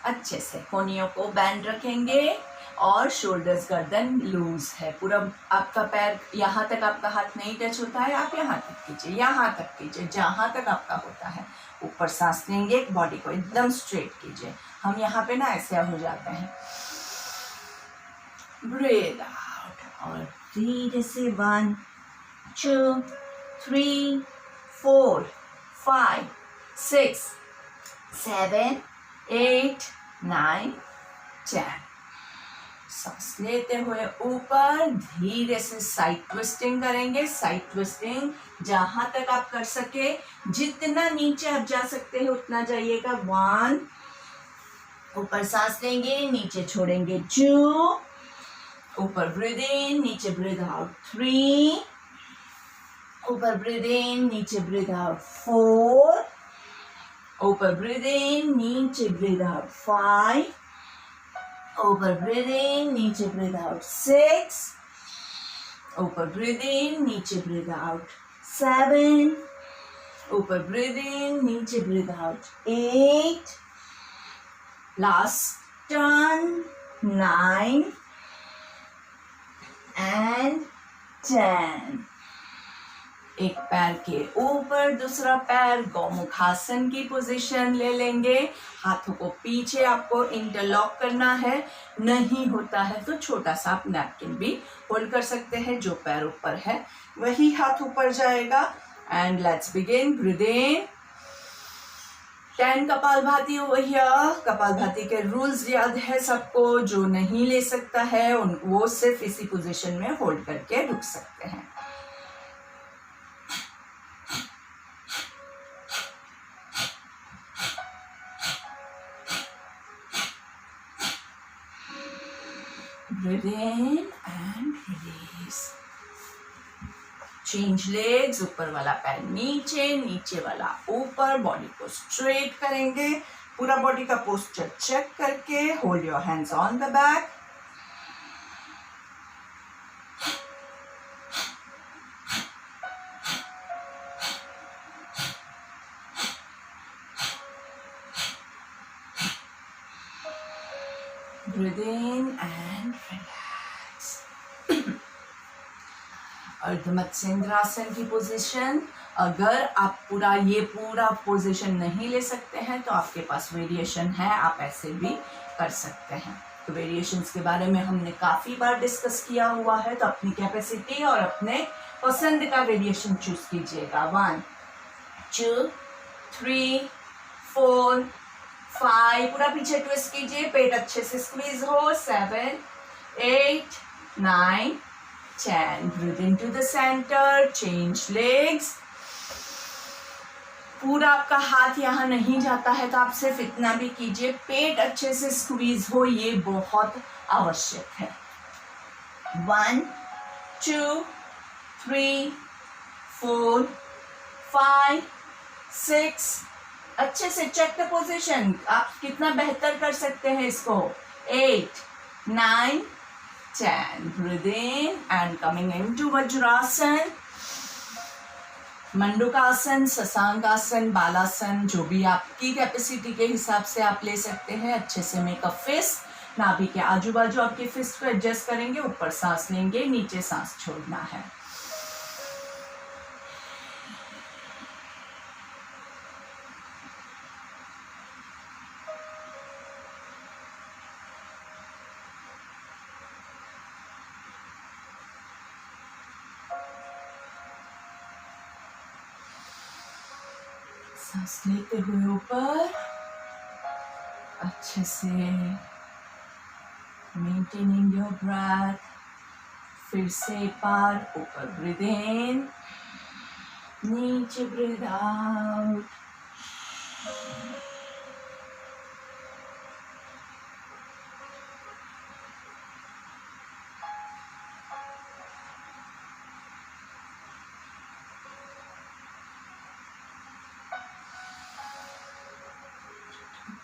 अच्छे से कोहनियों को बैंड रखेंगे और शोल्डर्स गर्दन लूज है। पूरा आपका पैर यहाँ तक आपका हाथ नहीं टच होता है, आप यहाँ तक कीजिए, यहाँ तक कीजिए, जहाँ तक आपका होता है। ऊपर सांस लेंगे, बॉडी को एकदम स्ट्रेट कीजिए। हम यहाँ पे ना ऐसे हो जाते हैं। ब्रीथ आउट और धीरे से 1 2 3 4 5 6 7 8 9 10। सांस लेते हुए ऊपर धीरे से साइड ट्विस्टिंग करेंगे। साइड ट्विस्टिंग जहां तक आप कर सके, जितना नीचे आप जा सकते हैं उतना जाइएगा। 1, ऊपर सांस लेंगे, नीचे छोड़ेंगे। 2, ऊपर ब्रीद इन, नीचे ब्रीद आउट। 3, ऊपर ब्रीद इन, नीचे ब्रीद आउट। 4, ऊपर ब्रीद इन, नीचे ब्रीद आउट। 5, ऊपर ब्रीद इन, नीचे ब्रीद आउट। 6, ऊपर ब्रीद इन, नीचे ब्रीद आउट। 7, ऊपर ब्रीद इन, नीचे breathe out. 8, last turn. 9 and 10। एक पैर के ऊपर दूसरा पैर गौमुखासन की पोजीशन ले लेंगे। हाथों को पीछे आपको इंटरलॉक करना है। नहीं होता है तो छोटा सा आप नैपकिन भी होल्ड कर सकते हैं। जो पैर ऊपर है वही हाथ ऊपर जाएगा। And let's begin. Breathe in, 10 Kapalbhati over here. Kapalbhati के रूल्स याद है सबको। जो नहीं ले सकता है वो सिर्फ इसी पोजीशन में होल्ड करके रुक सकते हैं। Breathe in and release. Change legs, ऊपर वाला पैर नीचे, नीचे वाला ऊपर। बॉडी को स्ट्रेट करेंगे। पूरा बॉडी का पोस्चर चेक करके hold your hands on the back. Breathe in and relax. Ardha Matsyendrasana की पोजीशन। अगर आप पूरा पोजीशन नहीं ले सकते हैं तो आपके पास वेरिएशन है, आप ऐसे भी कर सकते हैं। तो वेरिएशंस के बारे में हमने काफी बार डिस्कस किया हुआ है, तो अपनी कैपेसिटी और अपने पसंद का वेरिएशन चूज कीजिएगा। 1 2 3 4 5, पूरा पीछे ट्विस्ट कीजिए, पेट अच्छे से स्क्वीज हो। 7 8 9 10। Breathe into the centre, change legs. पूरा आपका हाथ यहाँ नहीं जाता है तो आप सिर्फ इतना भी कीजिए, पेट अच्छे से स्क्वीज हो, ये बहुत आवश्यक है। 1 2 3 4 5 6। अच्छे से चेक द पोजीशन, आप कितना बेहतर कर सकते हैं इसको। 8 9 10। Breathe in and coming into vajrasana. Mandukasana, shashankasana, balasana, जो भी आपकी कैपेसिटी के हिसाब से आप ले सकते हैं। अच्छे से मेक अ फिस्ट। नाभि के आजू बाजू आपके फिस्ट को एडजस्ट करेंगे। ऊपर सांस लेंगे, नीचे सांस छोड़ना है। सांस लेते हुए ऊपर अच्छे से मेंटेनिंग योर ब्रेथ। फिर से एक बार ऊपर ब्रीथ इन, नीचे ब्रीथ आउट।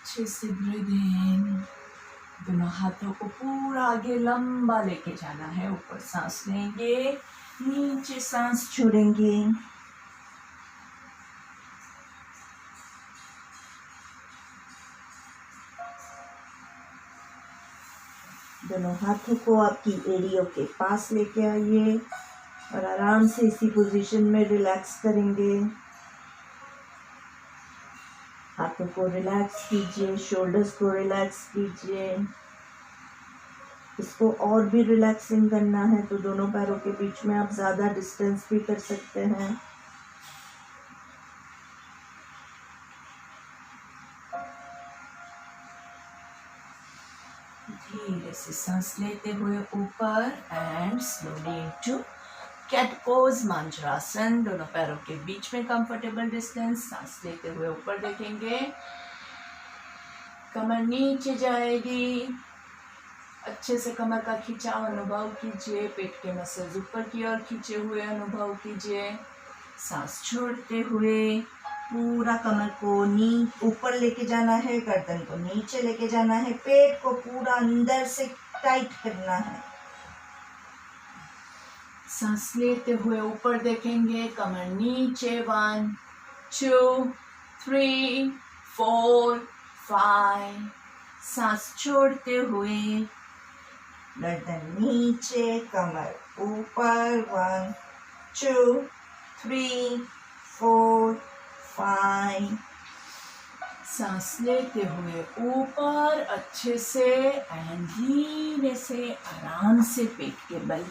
अच्छे से ब्रीथ इन। दोनों हाथों को पूरा आगे लंबा लेके जाना है। ऊपर सांस लेंगे, नीचे सांस छोड़ेंगे। दोनों हाथों को आपकी एड़ियों के पास लेके आइए और आराम से इसी पोजीशन में रिलैक्स करेंगे। हाथों को रिलैक्स कीजिए, शोल्डर्स को रिलैक्स कीजिए। इसको और भी रिलैक्सिंग करना है तो दोनों पैरों के बीच में आप ज़्यादा डिस्टेंस भी कर सकते हैं। धीरे से सांस लेते हुए ऊपर and slowly into cat pose, manjarasana. दोनों पैरों के बीच में कंफर्टेबल डिस्टेंस। सांस लेते हुए ऊपर देखेंगे, कमर नीचे जाएगी। अच्छे से कमर का खिंचाव अनुभव कीजिए, पेट के मसल्स ऊपर की ओर खींचे हुए अनुभव कीजिए। सांस छोड़ते हुए पूरा कमर को ऊपर लेके जाना है, गर्दन को नीचे लेके जाना है, पेट को पूरा अंदर से टाइट करना है। सांस लेते हुए ऊपर देखेंगे, कमर नीचे। 1 2 3 4 5। सांस छोड़ते हुए गर्दन नीचे, कमर ऊपर। 1 2 3 4 5। सांस लेते हुए ऊपर अच्छे से एंड धीरे से आराम से पेट के बल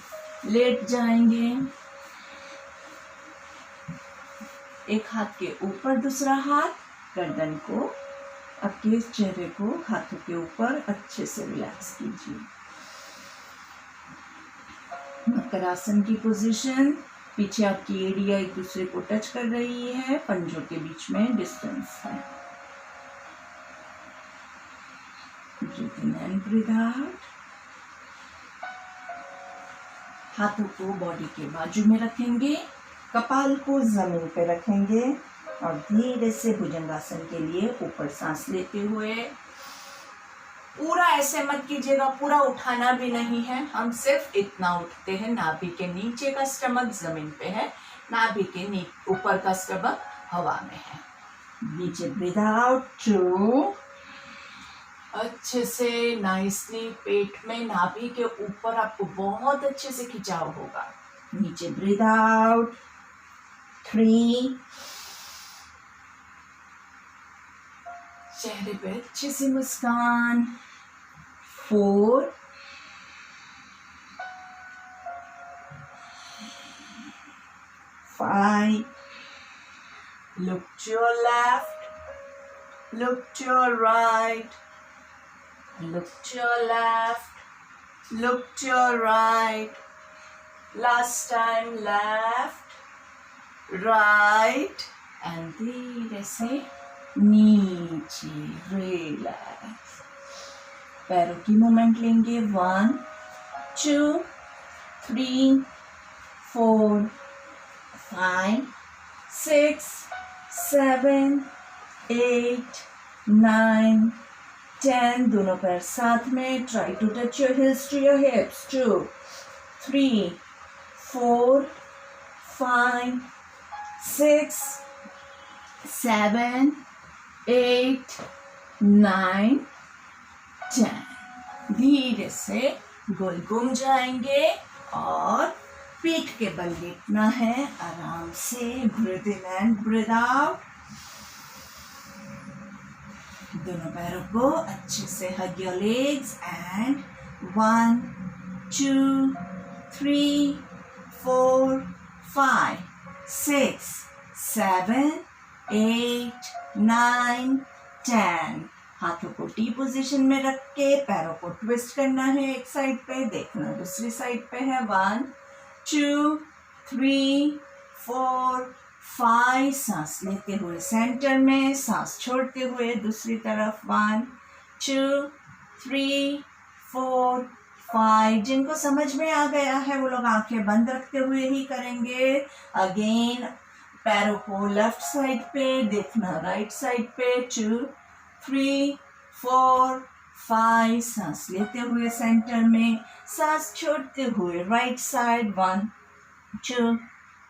लेट जाएंगे। एक हाथ के ऊपर दूसरा हाथ, गर्दन को, आपके चेहरे को हाथों के ऊपर अच्छे से रिलैक्स कीजिए। मकरासन की पोजीशन, पीछे आपकी एड़ियां एक दूसरे को टच कर रही है, पंजों के बीच में डिस्टेंस है। Breathe in and breathe out. हाथों को बॉडी के बाजू में रखेंगे, कपाल को जमीन पे रखेंगे और धीरे से भुजंगासन के लिए ऊपर सांस लेते हुए। पूरा ऐसे मत कीजिएगा, पूरा उठाना भी नहीं है, हम सिर्फ इतना उठते हैं। नाभि के नीचे का स्टमक जमीन पे है, नाभि के ऊपर का स्टमक हवा में है। नीचे ब्रीथ आउट। 2। अच्छे से नाइसली पेट में नाभि के ऊपर आपको बहुत अच्छे से खिंचाव होगा। नीचे ब्रीथ आउट। 3। चेहरे पे अच्छे से मुस्कान। 4। 5। Look to your left, look to your right, look to your left, look to your right. Last time, left, right, and धीरे से नीचे रिलैक्स। पैरों की मूवमेंट लेंगे। 1 2 3 4 5 6 7 8 9 10। दोनों पैर साथ में। Try to touch your heels to your hips. 2 3 4 5 6 7 8 9 10। धीरे से गोल घूम जाएंगे और पीठ के बल लेटना है आराम से। Breathe in and breathe out. दोनों पैरों को अच्छे से हग योर लेग्स एंड 1 2 3 4 5 6 7 8 9 10। हाथों को टी पोजीशन में रख के पैरों को ट्विस्ट करना है, एक साइड पे देखना दूसरी साइड पे है। 1 2 3 4 5। सांस लेते हुए सेंटर में, सांस छोड़ते हुए दूसरी तरफ। 1 2 3 4 5। जिनको समझ में आ गया है वो लोग आंखें बंद रखते हुए ही करेंगे। अगेन पैरों को लेफ्ट साइड पे देखना, राइट साइड पे। 2 3 4 5। सांस लेते हुए सेंटर में, सांस छोड़ते हुए राइट साइड। 1 2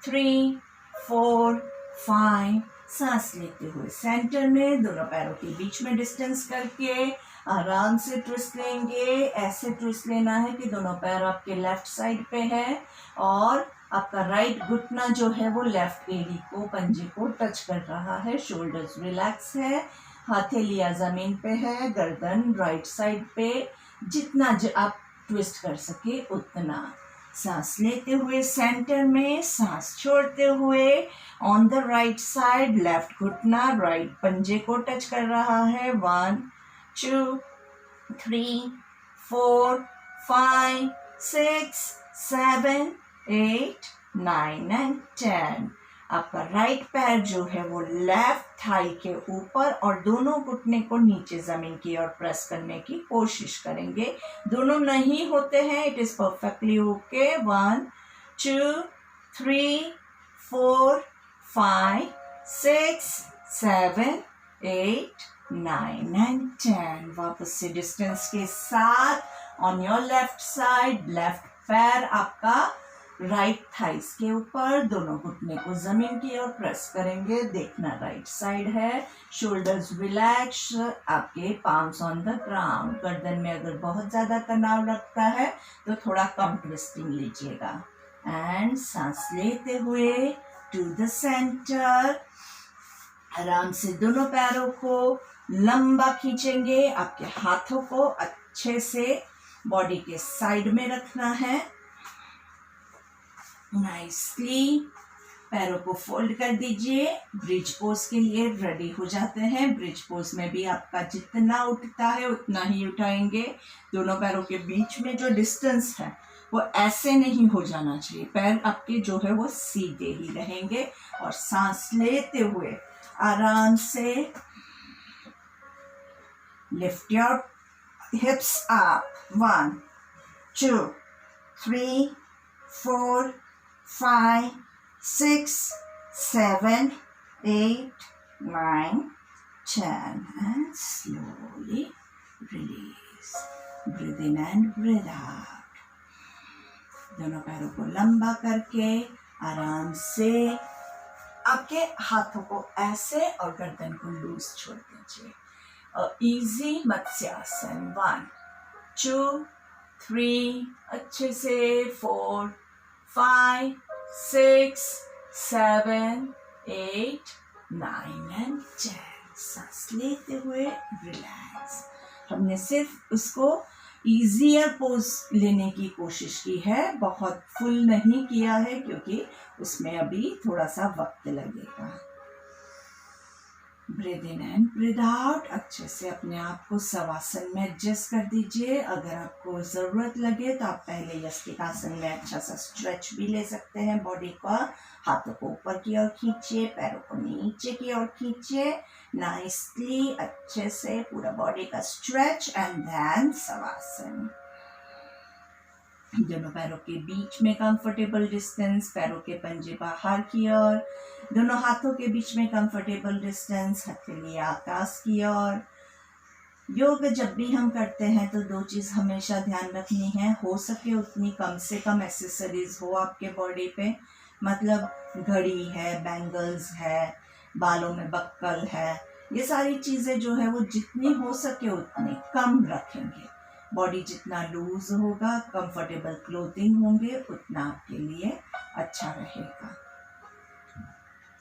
3 4 5। सांस लेते हुए सेंटर में, दोनों पैरों के बीच में डिस्टेंस करके आराम से ट्विस्ट लेंगे। ऐसे ट्विस्ट लेना है कि दोनों पैर आपके लेफ्ट साइड पे है और आपका राइट घुटना जो है वो लेफ्ट एड़ी को, पंजे को टच कर रहा है। शोल्डर्स रिलैक्स है, हथेलियां जमीन पे है, गर्दन राइट साइड पे। जितना आप ट्विस्ट कर सके उतना। सांस लेते हुए सेंटर में, सांस छोड़ते हुए on the right side, left घुटना राइट पंजे को टच कर रहा है। 1 2 3 4 5 6 7 8 9 and 10। आपका राइट पैर जो है वो लेफ्ट थाई के ऊपर और दोनों घुटने को नीचे जमीन की ओर प्रेस करने की कोशिश करेंगे। दोनों नहीं होते हैं, it is perfectly okay. 1 2 3 4 5 6 7 8 9 and 10। वापस से डिस्टेंस के साथ on your left side, left पैर आपका राइट थाइस के ऊपर, दोनों घुटने को जमीन की ओर प्रेस करेंगे। देखना राइट साइड है। शोल्डर्स रिलैक्स, आपके पाम्स ऑन द ग्राउंड। गर्दन में अगर बहुत ज्यादा तनाव लगता है तो थोड़ा कम ट्विस्टिंग लीजिएगा। एंड सांस लेते हुए टू द सेंटर, आराम से दोनों पैरों को लंबा खींचेंगे। आपके हाथों को अच्छे से बॉडी के साइड में रखना है। नाइसली पैरों को फोल्ड कर दीजिए। ब्रिज पोज के लिए रेडी हो जाते हैं। ब्रिज पोज में भी आपका जितना उठता है उतना ही उठाएंगे। दोनों पैरों के बीच में जो डिस्टेंस है वो ऐसे नहीं हो जाना चाहिए। पैर आपके जो है वो सीधे ही रहेंगे। और सांस लेते हुए आराम से lift your hips up. 1 2 3 4 5 6 7 8 9 10 and slowly release. Breathe in and breathe out. दोनों पैरों को लंबा करके आराम से आपके हाथों को ऐसे और गर्दन को लूज छोड़ दीजिए। इजी मत्स्यासन। 1 2 3 अच्छे से 4 5 6 7 8 9 and 10। सांस लेते हुए रिलैक्स। हमने सिर्फ उसको इजियर पोज लेने की कोशिश की है, बहुत फुल नहीं किया है क्योंकि उसमें अभी थोड़ा सा वक्त लगेगा। Breathe in and breathe out. अच्छे से अपने आप को शवासन में एडजस्ट कर दीजिए। अगर आपको ज़रूरत लगे तो आप पहले यस्तिकासन में अच्छा सा स्ट्रेच भी ले सकते हैं बॉडी का। हाथों को ऊपर की ओर खींचिए, पैरों को नीचे की ओर खींचिए। नाइसली अच्छे से पूरा बॉडी का स्ट्रेच एंड देन शवासन। दोनों पैरों के बीच में कंफर्टेबल डिस्टेंस, पैरों के पंजे बाहर की ओर, दोनों हाथों के बीच में कंफर्टेबल डिस्टेंस, हथेली आकाश की ओर। योग जब भी हम करते हैं तो 2 चीज़ हमेशा ध्यान रखनी है। हो सके उतनी कम से कम एक्सेसरीज हो आपके बॉडी पे। मतलब घड़ी है, बैंगल्स है, बालों में बक्कल है, ये सारी चीज़ें जो है वो जितनी हो सके उतनी कम रखेंगे। बॉडी जितना लूज होगा, कंफर्टेबल क्लोथिंग होंगे, उतना आपके लिए अच्छा रहेगा।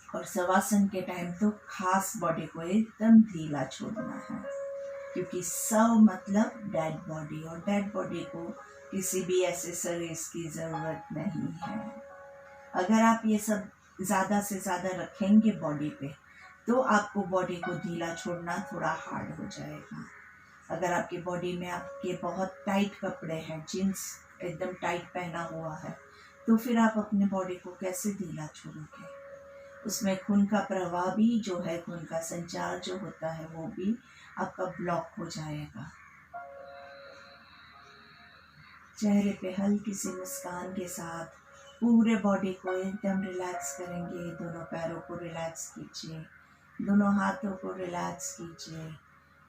और शवासन के टाइम तो खास बॉडी को एकदम ढीला छोड़ना है, क्योंकि शव मतलब डेड बॉडी, और डेड बॉडी को किसी भी एक्सेसरीज की ज़रूरत नहीं है। अगर आप ये सब ज़्यादा से ज़्यादा रखेंगे बॉडी पे तो आपको बॉडी को ढीला छोड़ना थोड़ा हार्ड हो जाएगा। अगर आपकी बॉडी में आपके बहुत टाइट कपड़े हैं, जीन्स एकदम टाइट पहना हुआ है, तो फिर आप अपने बॉडी को कैसे ढीला छोड़ोगे? उसमें खून का प्रवाह भी जो है, खून का संचार जो होता है वो भी आपका ब्लॉक हो जाएगा। चेहरे पे हल्की सी मुस्कान के साथ पूरे बॉडी को एकदम रिलैक्स करेंगे। दोनों पैरों को रिलैक्स कीजिए, दोनों हाथों को रिलैक्स कीजिए,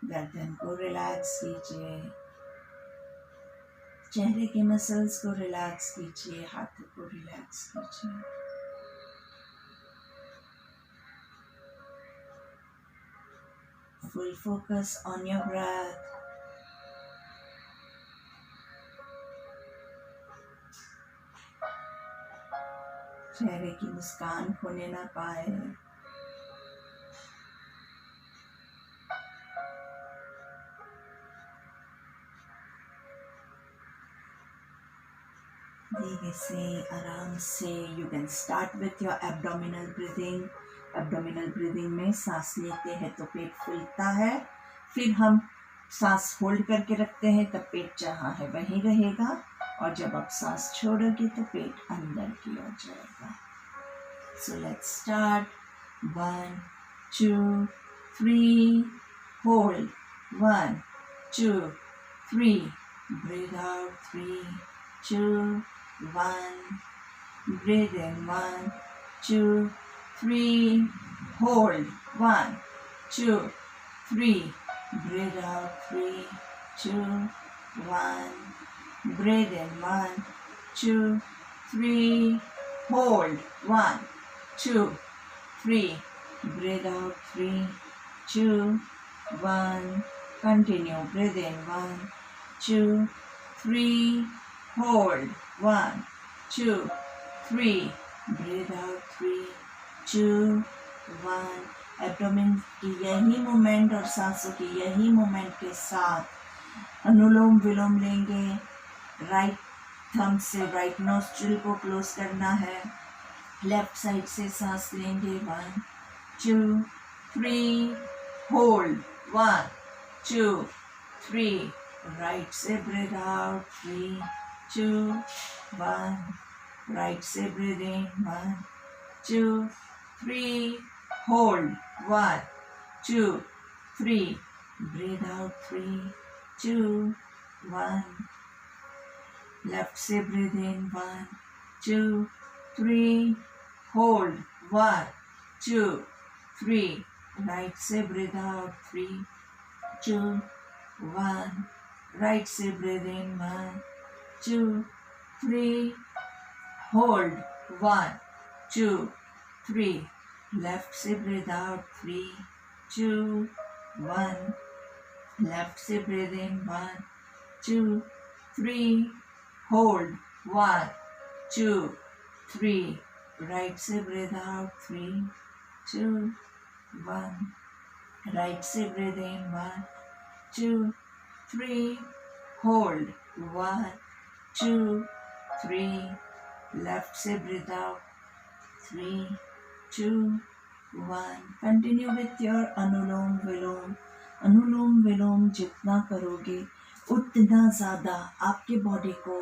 गर्दन को रिलैक्स कीजिए, चेहरे के मसल्स को रिलैक्स कीजिए, हाथों को रिलैक्स कीजिए। Full focus on your breath. चेहरे की मुस्कान खोने ना पाए। धीरे से आराम से you can start with your abdominal breathing. Abdominal breathing में सांस लेते हैं तो पेट फूलता है, फिर हम सांस होल्ड करके रखते हैं तब पेट जहाँ है वहीं रहेगा, और जब आप सांस छोड़ोगे तो पेट अंदर की ओर जाएगा। So let's start. 1 2 3 hold. 1 2 3 breathe out. 3 2 1 breathe in। 1 2 3 hold। 1 2 3 breathe out। 3 2 1 breathe in। 1 2 3 hold। 1 2 3 breathe out। 3 2 1 continue। breathe in। 1 2 3 hold। 1 2 3 breathe out। 3 2 1 abdomen की यही मूवमेंट और सांसों की यही मूवमेंट के साथ अनुलोम विलोम लेंगे। राइट थंब से राइट नोस्ट्रिल को क्लोज करना है। लेफ्ट साइड से सांस लेंगे। 1 2 3 होल्ड। 1 2 3 राइट से ब्रीथ आउट। 3 2 1 राइट से breathe in. 1 2 3 hold. 1 2 3 breathe out. 3 2 1 left से ब्रीथ इन। 1 2 3 होल्ड। 1 2 3 राइट से ब्रीथ आउट। 3 2 1 राइट से ब्रीथ इन। 1 2 3 होल्ड। 1 2 3 लेफ्ट से ब्रीथ आउट। 3 2 1 लेफ्ट से ब्रीथ इन। 1 2 3 होल्ड। 1 2 3 राइट से ब्रीथ आउट। 3 2 1 राइट से breathe in. 1 2 3 hold. 1 2 3 left से breathe out. 3 2 1 continue with your anulom vilom. Anulom vilom जितना करोगे उतना ज़्यादा आपके बॉडी को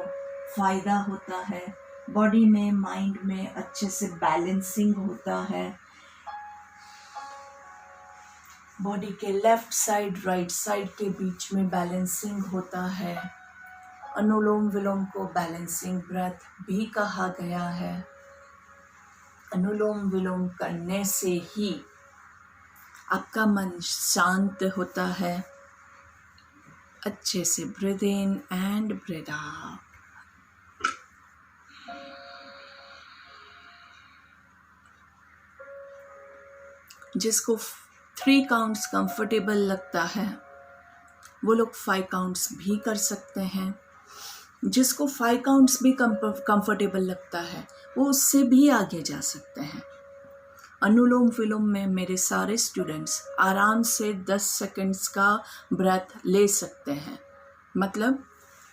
फायदा होता है। बॉडी में माइंड में अच्छे से बैलेंसिंग होता है। बॉडी के लेफ्ट साइड राइट साइड के बीच में बैलेंसिंग होता है। अनुलोम विलोम को बैलेंसिंग ब्रेथ भी कहा गया है। अनुलोम विलोम करने से ही आपका मन शांत होता है। अच्छे से breathe in and breathe out. जिसको 3 काउंट्स कंफर्टेबल लगता है वो लोग 5 काउंट्स भी कर सकते हैं। जिसको 5 काउंट्स भी कंफर्टेबल लगता है वो उससे भी आगे जा सकते हैं। अनुलोम विलोम में मेरे सारे स्टूडेंट्स आराम से 10 सेकंड्स का ब्रेथ ले सकते हैं। मतलब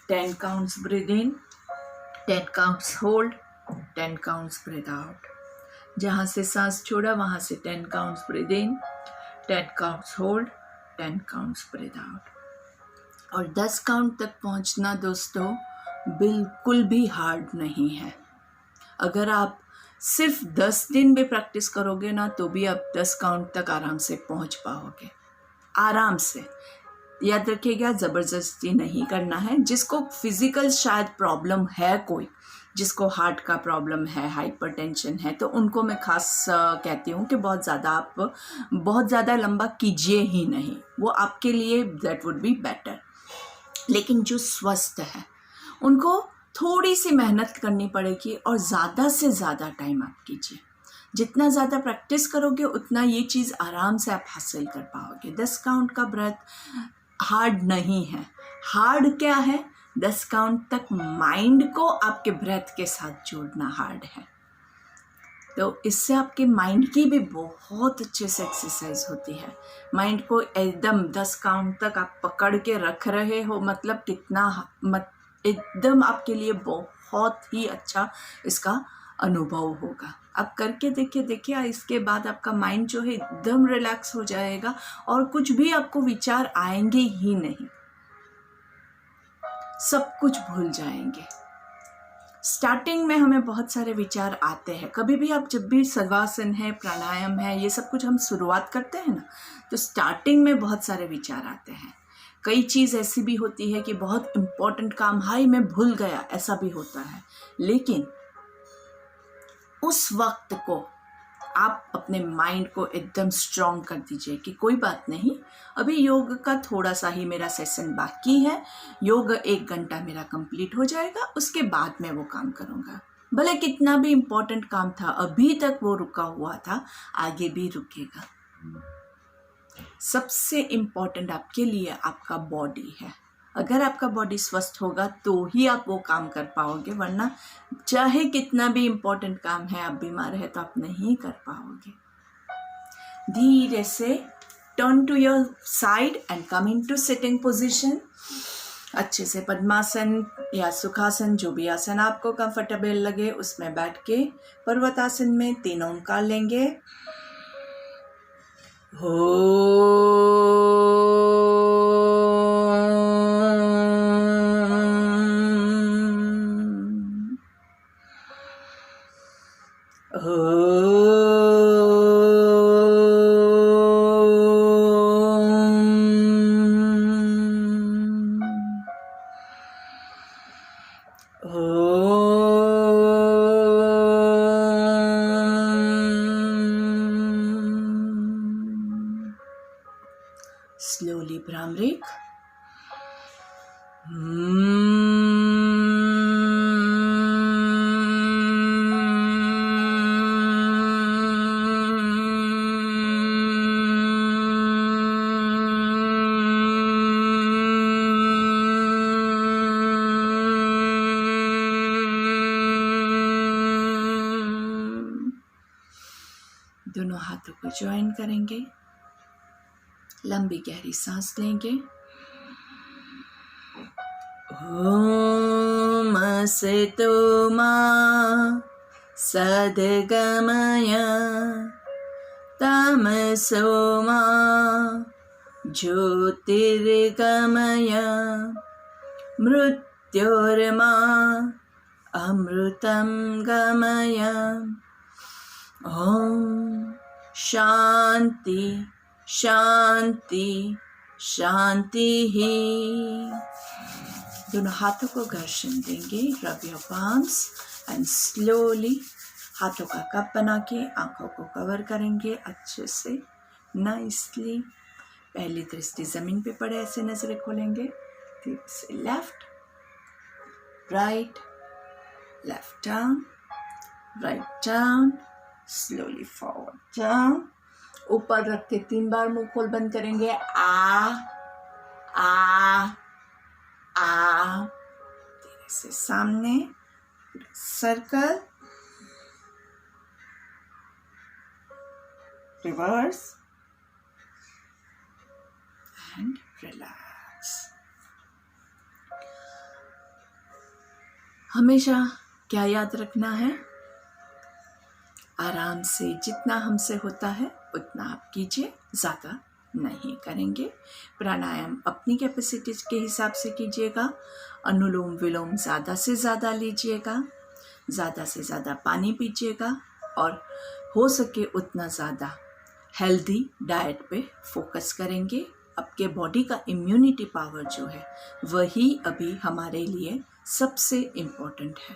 10 counts breathe in, 10 counts hold, 10 counts breathe out. जहाँ से सांस छोड़ा वहाँ से 10 counts breathe in, 10 counts hold, 10 counts breathe out. और 10 काउंट तक पहुँचना दोस्तों बिल्कुल भी हार्ड नहीं है। अगर आप सिर्फ 10 दिन भी प्रैक्टिस करोगे ना तो भी आप 10 काउंट तक आराम से पहुँच पाओगे। आराम से याद रखिएगा, ज़बरदस्ती नहीं करना है। जिसको फिजिकल शायद प्रॉब्लम है, कोई जिसको हार्ट का प्रॉब्लम है, हाइपरटेंशन है, तो उनको मैं खास कहती हूँ कि बहुत ज़्यादा लंबा कीजिए ही नहीं। वो आपके लिए दैट वुड बी बेटर। लेकिन जो स्वस्थ है उनको थोड़ी सी मेहनत करनी पड़ेगी और ज़्यादा से ज़्यादा टाइम आप कीजिए। जितना ज़्यादा प्रैक्टिस करोगे उतना ये चीज़ आराम से आप हासिल कर पाओगे। 10 काउंट का ब्रेथ हार्ड नहीं है। हार्ड क्या है? 10 काउंट तक माइंड को आपके ब्रेथ के साथ जोड़ना हार्ड है। तो इससे आपके माइंड की भी बहुत अच्छे से एक्सरसाइज होती है। माइंड को एकदम 10 काउंट तक आप पकड़ के रख रहे हो, मतलब कितना एकदम आपके लिए बहुत ही अच्छा इसका अनुभव होगा। आप करके देखिए इसके बाद आपका माइंड जो है एकदम रिलैक्स हो जाएगा और कुछ भी आपको विचार आएंगे ही नहीं, सब कुछ भूल जाएंगे। स्टार्टिंग में हमें बहुत सारे विचार आते हैं, कभी भी आप जब भी शवासन है, प्राणायाम है, ये सब कुछ हम शुरुआत करते हैं ना, तो स्टार्टिंग में बहुत सारे विचार आते हैं। कई चीज़ ऐसी भी होती है कि बहुत इम्पोर्टेंट काम, हाय मैं भूल गया, ऐसा भी होता है। लेकिन उस वक्त को आप अपने माइंड को एकदम स्ट्रॉन्ग कर दीजिए कि कोई बात नहीं, अभी योग का थोड़ा सा ही मेरा सेशन बाकी है, योग 1 घंटा मेरा कंप्लीट हो जाएगा, उसके बाद मैं वो काम करूँगा। भले कितना भी इम्पोर्टेंट काम था, अभी तक वो रुका हुआ था, आगे भी रुकेगा। सबसे इम्पोर्टेंट आपके लिए आपका बॉडी है। अगर आपका बॉडी स्वस्थ होगा तो ही आप वो काम कर पाओगे, वरना चाहे कितना भी इम्पोर्टेंट काम है, आप बीमार है तो आप नहीं कर पाओगे। धीरे से turn to your side and come in to sitting position. अच्छे से पद्मासन या सुखासन, जो भी आसन आपको कंफर्टेबल लगे उसमें बैठ के पर्वतासन में 3 ओंकार लेंगे। Slowly Brahmrik. दोनों हाथों को ज्वाइन करेंगे, लंबी गहरी सांस लेंगे। ओम असतो मा सद्गमय तमसो मा ज्योतिर्गमय मृत्योर्मा अमृतं गमय। ओम शांति शांति शांति ही। दोनों हाथों को घर्षण देंगे। Rub your palms and slowly हाथों का कप बना के आंखों को कवर करेंगे अच्छे से, नाइसली। पहली दृष्टि जमीन पे पड़े, ऐसे नजरें खोलेंगे। ठीक से left right, left down write down, slowly forward down. ऊपर रख के 3 बार मुंह खोल बंद करेंगे। आ धीरे से सामने सर्कल, रिवर्स एंड रिलैक्स। हमेशा क्या याद रखना है, आराम से जितना हमसे होता है उतना आप कीजिए, ज़्यादा नहीं करेंगे। प्राणायाम अपनी कैपेसिटी के हिसाब से कीजिएगा। अनुलोम विलोम ज़्यादा से ज़्यादा लीजिएगा, ज़्यादा से ज़्यादा पानी पीजिएगा और हो सके उतना ज़्यादा हेल्दी डाइट पे फोकस करेंगे। आपके बॉडी का इम्यूनिटी पावर जो है वही अभी हमारे लिए सबसे इम्पोर्टेंट है।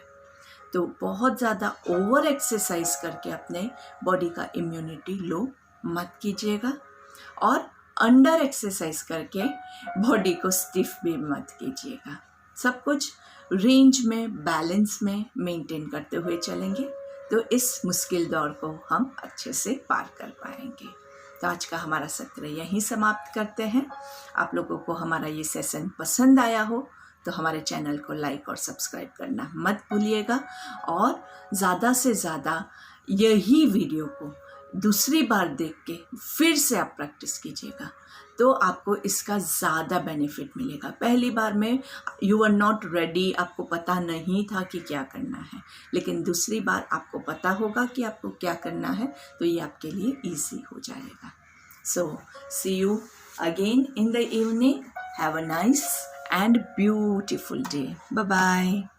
तो बहुत ज़्यादा ओवर एक्सरसाइज करके अपने बॉडी का इम्यूनिटी लो मत कीजिएगा और अंडर एक्सरसाइज करके बॉडी को स्टिफ भी मत कीजिएगा। सब कुछ रेंज में, बैलेंस में मेंटेन करते हुए चलेंगे तो इस मुश्किल दौर को हम अच्छे से पार कर पाएंगे। तो आज का हमारा सत्र यहीं समाप्त करते हैं। आप लोगों को हमारा ये सेशन पसंद आया हो तो हमारे चैनल को लाइक और सब्सक्राइब करना मत भूलिएगा और ज़्यादा से ज़्यादा यही वीडियो को दूसरी बार देख के फिर से आप प्रैक्टिस कीजिएगा तो आपको इसका ज़्यादा बेनिफिट मिलेगा। पहली बार में यू आर नॉट रेडी, आपको पता नहीं था कि क्या करना है, लेकिन दूसरी बार आपको पता होगा कि आपको क्या करना है, तो ये आपके लिए ईजी हो जाएगा। So see you again in the evening. Have a nice and beautiful day. Bye bye.